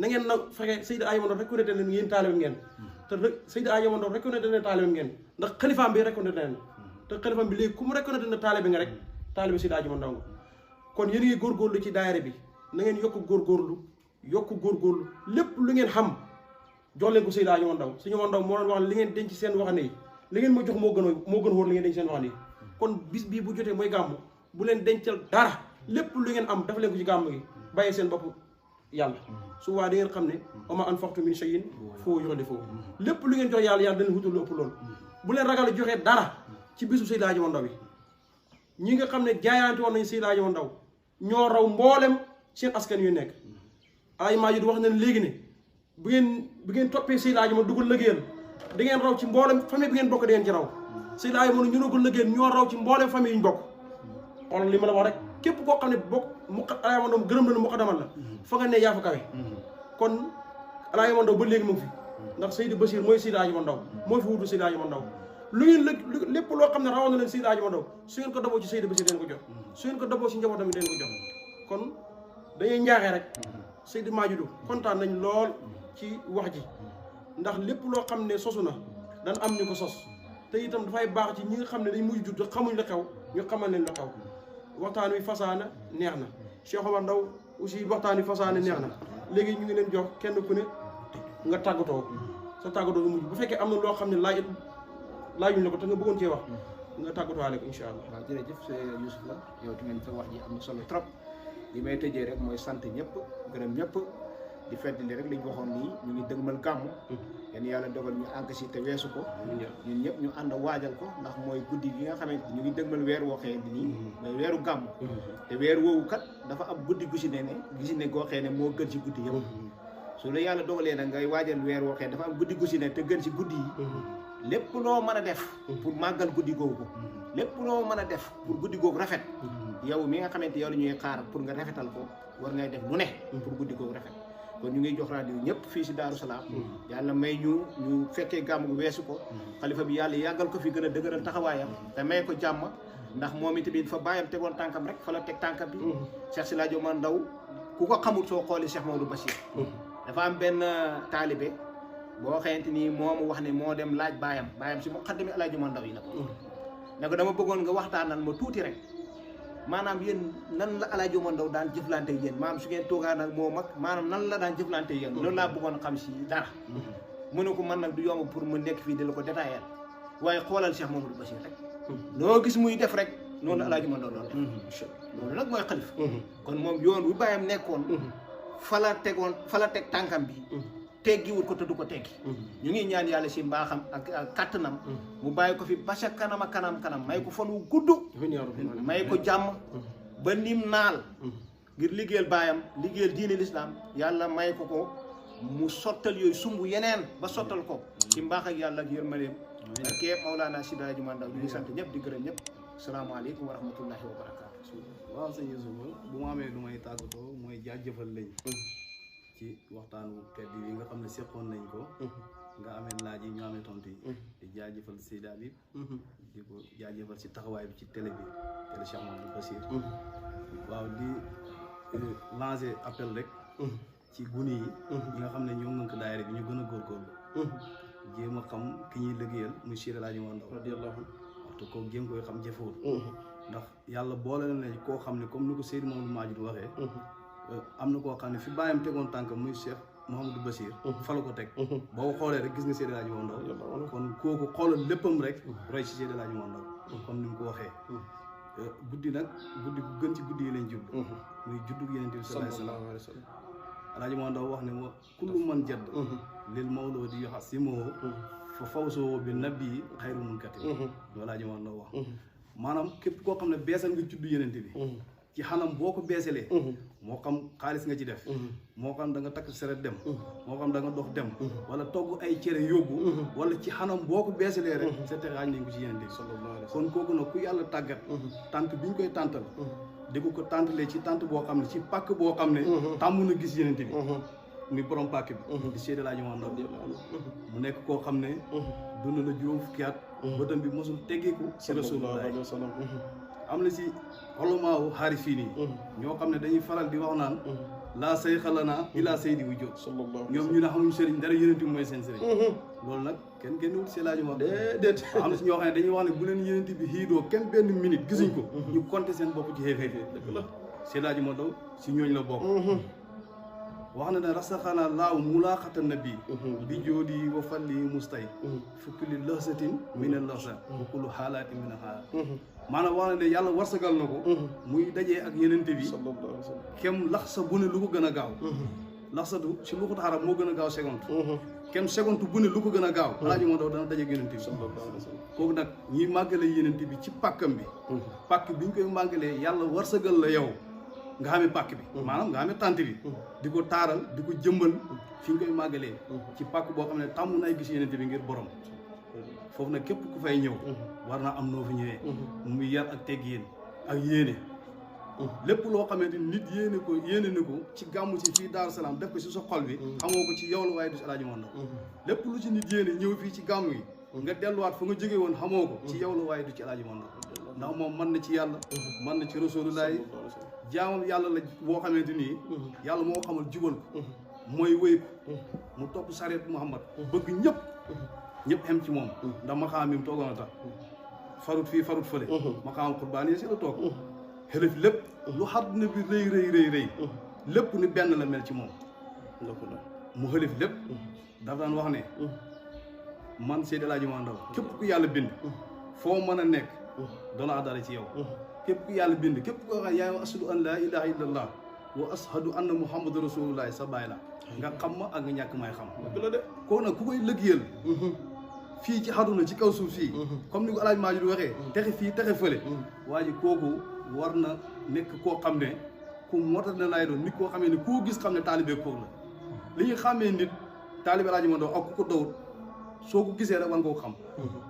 na ngeen na fexe Seydi Hadji Omar Ndaw reconnaître leen yéen taalibe ngeen te Seydi Hadji Omar Ndaw reconnaître leen taalibe ngeen ndax xalifaam bi reconnaître leen te xalifaam bi léegi ku mu reconnaître na taalibe nga rek taalibe Seydi Hadji Omar Ndaw nga kon yéen ngi góorgóorlu ci daayira bi na ngeen yokk góorgóorlu lépp lu ngeen xam jox leen ko Seydi Hadji Omar Ndaw Seydi Omar Ndaw moo doon wax li ngeen denc seen waxande yi li ngeen ma jox moo gën wóor li ngeen denc seen waxande yi kon bis bii bu jotee mooy gàmmu bu leen dencal dara lépp lu ngeen am dafa leen ko ci gàmmu gi bàyyi seen bopp yàlla su waa da ngeen xam ne ama anfaqtum min shay'in foo joxe foofu lépp lu ngeen jox yàlla dana wutal lu ëpp loolu bu leen ragal joxee dara ci bisu Seydi Hadji Omar Ndaw yi ñi nga xam ne jaayante woon nañu Seydi Hadji Omar Ndaw ñoo raw mboolem seen askan yu nekk ay Maajid wax nañ léegi ne bu ngeen toppee Seydi Hadji Omar dugal liggéeyal da ngeen raw ci mboolem famille bi ngeen bokk da ngeen ci raw Seydi Hadji Omar ñu ne ko liggéeyal ñoo raw ci mboolem famille yi ñu bokk xoolal li ma la wax rek képp koo xam ne bokk Alaaji Omar Ndaw gërëm la mu xadamal la fa nga ne yaa fa kawe kon Alaaji Omar Ndaw ba léegi mu ngi fi ndax Seydi Bachir mooy Seydi Hadji Omar Ndaw moo fi wutu Seydi Hadji Omar Ndaw lu ngeen lépp loo xam ne rawoon na leen Seydi Hadji Omar Ndaw su ngeen ko daboo ci Seydi Bachir den ko jox su ngeen ko daboo ci njabootam den ko jox kon dañuy njaaxee rek Seydi Maajidou kontaan nañ lool ci wax ji ndax lépp loo xam ne sosu na dana am ñu ko sos te itam dafay baax ci ñi nga xam ne dañ mujj judd xamuñ la xew ñu xamal leen la xew waxtaan wi fasaana neex na Cheikh Omar Ndaw aussi waxtaan wi fasaana neex na léegi ñu ngi leen jox kenn ku ne nga tàggatoo sa tàggatoo nga mujj bu fekkee am na loo xam ne laajuñ la ko te nga bëggoon cee wax nga tàggatuwaale ko incha allah. waaw jërëjëf Youssouf la yow tamit sa wax ji am na solo trop li may tëjee rek mooy sant ñëpp gërëm ñëpp di feddali rek li ñu waxoon nii ñu ngi dëgmal gàmmu yéen yàlla dogal ñu àgg si te weesu ko ñun ñëpp ñu ànd waajal ko ndax mooy guddi gi nga xamante ñu ngi dëgmal weer wooxee nii mooy weeru gàmmu te weer woowu kat dafa am guddi gu si ne goo xee ne moo gën si guddi yëpp su la yàlla dogalee nag ngay waajal weer wooxee dafa am guddi gu si ne te gën si guddi yi lépp loo mën a def pour màggal guddi googu lépp loo mën a def pour guddi googu rafet yow mi nga xamante yow la ñuy xaar pour nga rafetal ko war ngay def lu ne pour guddi googu rafet kon ñu ngi jox rajo ñëpp fii si Daaru Salaam yàlla may ñu fekkee gàmm gu weesu ko xalifa bi yàlla yàggal ko fi gën a dëgëral taxawaayam te may ko jàmm ndax moom itamit fa bàyyam tegoon tànkam rek fa la teg tànkam bi Cheikh Seydi Hadji Omar Ndaw ku ko xamul soo xoolee Cheikh Maodo Bachir dafa am benn taalibe boo xamante ni moomu wax ne moo dem laaj baayam si muqaddami Alaaji Omar Ndaw yi la ko dama bëggoon nga waxtaanal ma tuuti rek maanaam yéen nan la Alaaji Omar Ndaw daan jëflante yéen maanaam su ngeen toogaan ak moo mag maanaam nan la daan jëflante yéen loolu laa bëggoon xam si dara mu ne ko man nag du yomb pour mu nekk fii di la ko détaillé waaye xoolal Cheikh Mamadou Bachir rek loo gis muy def rek noonu la Alaaji Omar Ndaw doon def loolu nag mooy xalif kon moom yoon wi bàyyam nekkoon fa la teg tànkam bi teggiwul ko te du ko teggi ñu ngi ñaan yàlla si mbaaxam ak kàttanam mu bàyyi ko fi ba ca kanam may ko fan wu gudd may ko jàmm ba nim naal ngir liggéeyal baayam liggéeyal diine l'islam yàlla may ko mu sottal yooyu sumb yeneen ba sottal ko ci mbaax ak yàlla ak yërmandeem ak Mawlana Seydi Hadji Oumar Ndaw ñu ngi sant ñëpp di gërëm ñëpp salaamaaleykum wa rahmatullahi wa barakaatu. waaw sëñ Youssoufa bu ma amee lu may tàggatoo mooy jaajëfal lañ ci waxtaanu tedd yi nga xam ne seqoon nañ ko nga amee laaj yi ñu amee tontu yi di jaajëfal Seydi Habib di ko jaajëfal si taxawaay bi ci télé bi télé Cheikh Mamadou Bassir waaw di lancer appel rek ci gune yi ñi nga xam ne ñoo ngënk daayira bi ñu gën a góorgóorlu jéem a xam ki ñuy liggéeyal muy Seydi Hadji Oumar Ndaw radiyallahu waxtu ko jéem koy xam jëfewul ndax yàlla boole na ne koo xam ne comme ni ko Seydi Mamadou Majid waxee am na koo xam ne fi bàyyam tegoon tànk muy Cheikh Mouhamadou Bassir fa la ko teg boo xoolee rek gis nga Seydi Hadji Oumar Ndaw kon kooku xoolal léppam rek roy ci Seydi Hadji Oumar Ndaw comme ni mu ko waxee guddi nag guddi gu gën ci guddi yi lañ jublu muy juddu Yonent bi sallallahu alayhi wa sallam Alaaji Oumar Ndaw wax ne wa kullu man jadd lil mawludi yuhasimoo fa fawsoo bi nabi xayru munkati loolu Alaaji Oumar Ndaw wax maanaam képp koo xam ne beesal nga juddu Yonent bi ci xanam boo ko beesalee moo xam xaalis nga ci def moo xam da nga takk seret dem moo xam da nga dox dem wala togg ay cere yóbbu wala ci xanam boo ko beesalee rek sa texaaj nañ ko ci Yonent bi kon kooku nag ku yàlla tàggat tant bi ñu koy tàntal di ko tàntalee ci tant boo xam ne ci pàkk boo xam ne tàmm na gis Yonent bi muy borom pàkk bi di Seydi Hadji Oumar Ndaw mu nekk koo xam ne dund na juróom fukki at bëtam bi mosul teggeeku ci Rasulullah am na si xolomaawu xaari fii nii ñoo xam ne dañuy faral di wax naan laa say xalanaa ilaa saydi wu jóg ñoom ñu ne xamuñu sëriñ dara Yonent bi mooy seen sëriñ loolu nag kenn wut Seydi Hadji Oumar déedéet am na si ñoo xam ne dañuy wax ne bu leen Yonent bi xiidoo kenn benn minute gisuñ ko ñu compter seen bopp ci xeefee Seydi Hadji Oumar Ndaw si ñooñ la bokk wax na ne rasaxanaa laaw mulaaxata nabi bi joodi wa falli mustay fukki li lëxsatin min al lëxsa wa kullu xaalaati min a xaalaat maanaam wax na ne yàlla warsagal na ko muy dajee ak Yonent bi kem laxsa bu ne lu ko gën a gaaw laxsatu si lu ko xarab moo gën a gaaw seconde kem seconde bu ne lu ko gën a gaaw Alaaji Oumar Ndaw dana dajeeg Yonent bi kooku nag ñuy màggale Yonent bi ci pàkkam bi pàkk bi ñu koy màggalee yàlla warsagal la yow nga xamee pàkk bi maanaam nga xamee tànt bi di ko taaral di ko jëmbal fi ñu koy màggalee ci pàkk boo xam ne tàmm nay gis Yonent bi ngir borom foofu nag képp ku fay ñëw war naa am noo fi ñëwee muy yar ak teggin ak yéene lépp loo xamante ni nit yéene na ko ci gàmmu si fii Daaru Salaam def ko si sa xol bi xamoo ko ci yow la waaye du si Alaaji Oumar Ndaw lépp lu ci nit yéene ñëw fii ci gàmmu yi nga delluwaat fa nga jógee woon xamoo ko ci yow la waaye du ci Alaaji Oumar Ndaw ndax moom mën na ci yàlla mën na ci Rasulullah jaamam yàlla la boo xamante nii yàlla moo xamal jubal ko mooy wéy ko mu topp sareet Muhammad bëgg ñëpp xem ci moom ndax ma xam mi mu toogoon a tax farut fii farut fële ma xam xurbaan yi si la toog xelif lépp lu àdduna bi rëy lépp ni benn la mel ci moom mu xelif lépp dafa daan wax ne man Seydi Hadji Oumar Ndaw képp ku yàlla bind foo mën a nekk doona dara ci yow képp ku yàlla bind képp koo xam yaa ashadu an laa ilaha illallah wa ashadu anna muhammadu rasulullah sa baay la nga xam ma ak nga ñàkk may xam kooku nag ku koy lëggéeyal fii ci àdduna ci kaw suuf fii comme ni ko Alaaji Maajid waxee texe fii texe fële waa ji kooku war na nekk koo xam ne ku motal na lay doon nit koo xamee ne koo gis xam ne taalibe kooku la li ñuy xàmmee nit taalibe Alaaji Oumar Ndaw ak ku ko dawut soo ko gisee rek war nga ko xam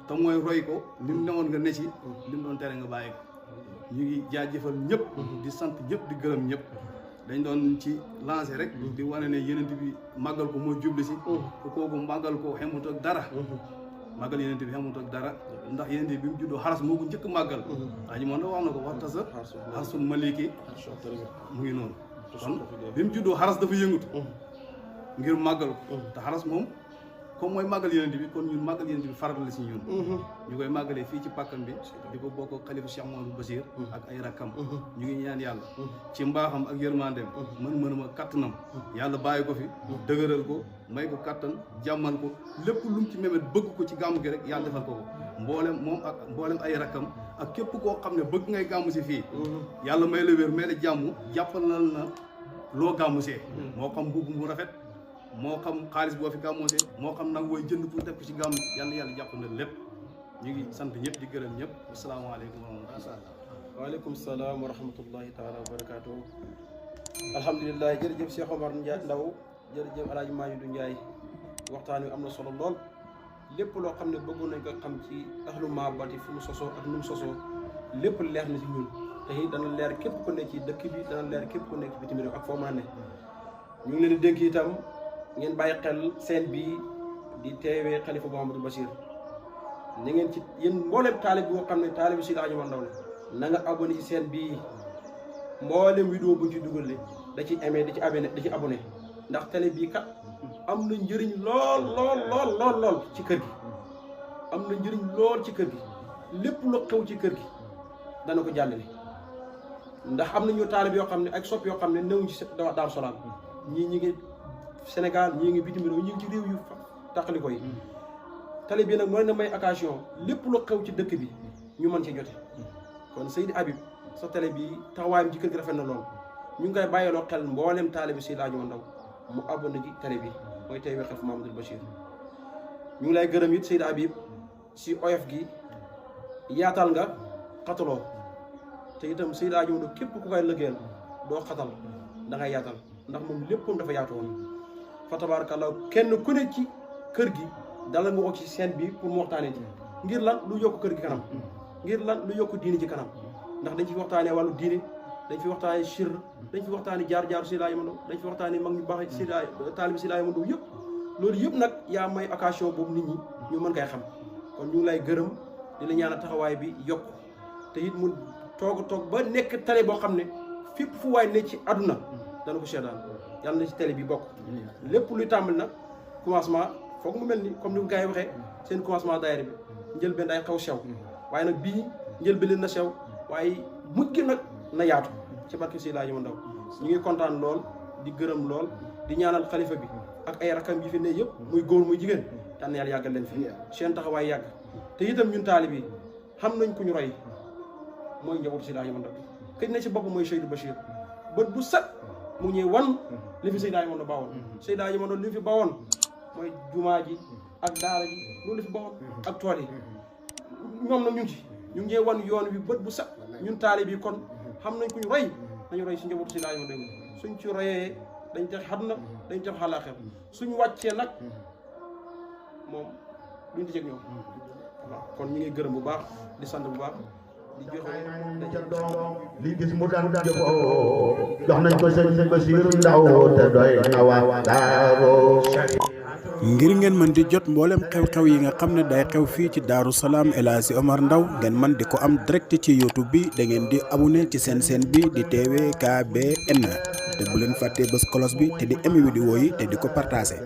te mooy roy ko li mu newoon nga ne ci li mu doon tere nga bàyyi ko ñu ngi jaajëfal ñëpp di sant ñëpp di gërëm ñëpp dañ doon ci lancé rek di wane ne Yonent bi màggal ko moo jubli si te kooku màggal ko xemut ak dara màggal Yonent bi xemut ak dara ndax Yonent bi mu juddoo xaras moo ko njëkk màggal Alaaji Oumar Ndaw wax na ko waxta sa xarsul maliki mu ngi noonu kon bi mu juddoo xaras dafa yëngutu ngir màggal ko te xaras moom comme mooy màggal Yonent bi kon ñun màggal Yonent bi farat la si ñun ñu koy màggalee fii ci pàkkam bi di ko bokk xalifa Cheikh Mouhamadou Bassir ak ay rakkam ñu ngi ñaan yàlla ci mbaaxam ak yërmandeem mën-mënam ak kattanam yàlla bàyyi ko fi dëgëral ko may ko kattan jàmmal ko lépp lu mu ci mébét bëgg ko ci gàmmu gi rek yàlla defal ko ko mboolem moom ak mboolem ay rakkam ak képp koo xam ne bëgg ngay gàmmu si fii yàlla may la wér may la jàmm jàppal na loo gàmmu see moo xam mbubb mu rafet moo xam xaalis boo fi gàmmoose moo xam nag wooy jënd pour def ko ci gàmm yàlla jàpp na lépp ñu ngi sant ñëpp di gërëm ñëpp asalaamaaleykum wa rahmatulah. waaleykum salaam wa rahmatullahi taala wa barakaatu. alhamdulilah jërëjëf Cheikh Omar Ndaw jërëjëf El Hadj Mamadou Ndiaye waxtaan wi am na solo lool lépp loo xam ne bëggoon nañ ko xam ci ahlu Mabati fu mu sosoo ak nu mu sosoo lépp leer na ci ñun te it dana leer képp ku nekk ci dëkk bi dana leer képp ku nekk ci bitim réew ak foo mën a ne. ñu ngi leen di dénk itam ngeen bàyyi xel seen bii di teewee Khalifa Mouhamadou Bachir na ngeen ci yéen mboolem taalib boo xam ne taalib si Hadji Omar Ndaw la na nga abonné ci seen bii mboolem vidéo bu ñu ci dugalee da ci aimé da ci abonné ndax télé bii kat am na njëriñ lool ci kër gi am na njëriñ lool ci kër gi lépp lu xew ci kër gi dana ko jàllale ndax am na ñu taalib yoo xam ne ak sopp yoo xam ne newuñ ci Daaru Salaam ñii ñi ngi Sénégal ñii ngi bitim réew ñi ngi ci réew yu tàqali ko yi télé bi nag moo na may occasion lépp lu xew ci dëkk bi ñu mën ci jote kon Seydi Habib sa télé bi taxawaayam ci kër gi rafet na lool ñu ngi koy bàyyiloo xel mboolem taalibi si Hadji Omar Ndaw mu abonné ci télé bi mooy teewee Khalifa Mouhamadou Bachir ñu ngi lay gërëm it Seydi Habib si oyof gi yaatal nga xataloo te itam Seydi Hadji Omar Ndaw képp ku koy lëggeel doo xatal da ngay yaatal ndax moom léppam dafa yaatu woon fa tabarakallah kenn ku ne ci kër gi dala nga wax ci scène bi pour mu waxtaanee ci ngir lan lu yokk kër gi kanam ngir lan lu yokk diini ci kanam ndax dañ fi waxtaanee wàllu diine dañ fi waxtaanee sir dañ fi waxtaanee jaar-jaaru Seydi Hadji Omar Ndaw dañ fi waxtaanee mag ñu baax ci taalibi Seydi Hadji Omar Ndaw yëpp loolu yëpp nag yaa may occasion boobu nit ñi ñu mën koy xam kon ñu ngi lay gërëm di la ñaanal taxawaay bi yokk te it mu toog ba nekk télé boo xam ne fépp fu waay ne ci àdduna dana ko seetaan yàlla na ci télé bi bokk lépp luy tàmbali nag commencement foog mu mel ni comme ni ko gars yi waxee seen commencement daayira bi njëlbeen day xaw sew waaye nag bii njëlbeen na sew waaye mujj nag na yaatu ci barke Seydi Hadji Omar Ndaw ñu ngi kontaan lool di gërëm lool di ñaanal xalifa bi ak ay rakam yi fi ne yëpp muy góor muy jigéen tànn yàlla yàggal leen fi seen taxawaay yàgg te itam ñun taalib yi xam nañ ku ñu roy mooy njabootu Seydi Hadji Omar Ndaw këj na ci bopp mooy Seydou Bachir bët bu set mu ñuy wan li fi Seydi Hadji Omar Ndaw bawoon Seydi Hadji Omar Ndaw li fi bawoon mooy jumaa ji ak daara ji loolu la fi bawoon ak tool yi ñoom nag ñu ngi wan yoon wi bët bu set ñun taalib yi kon xam nañ ku ñu roy nañu roy si njabootu Seydi Hadji Omar Ndaw suñ ci royee dañ tex àdduna dañ tex àllaaxira suñ wàccee nag moom duñ ci jeg ñoom waaw kon ñu ngi gërëm bu baax di sant bu baax di joxe li gis mu daan jëfoo jox nañ ko sëñ Basiiru Ndaw te doy na waa Daaru ngir ngeen mën di jot mboolem xew-xew yi nga xam ne day xew fii ci Daaru Salaam El Hadji Omar Ndaw ngeen mën di ko am direct ci YouTube bi da ngeen di abonné ci seen bi di TVKBN te bu leen fàttee bës cloche bi te di aimer vidéo yi te di ko partager.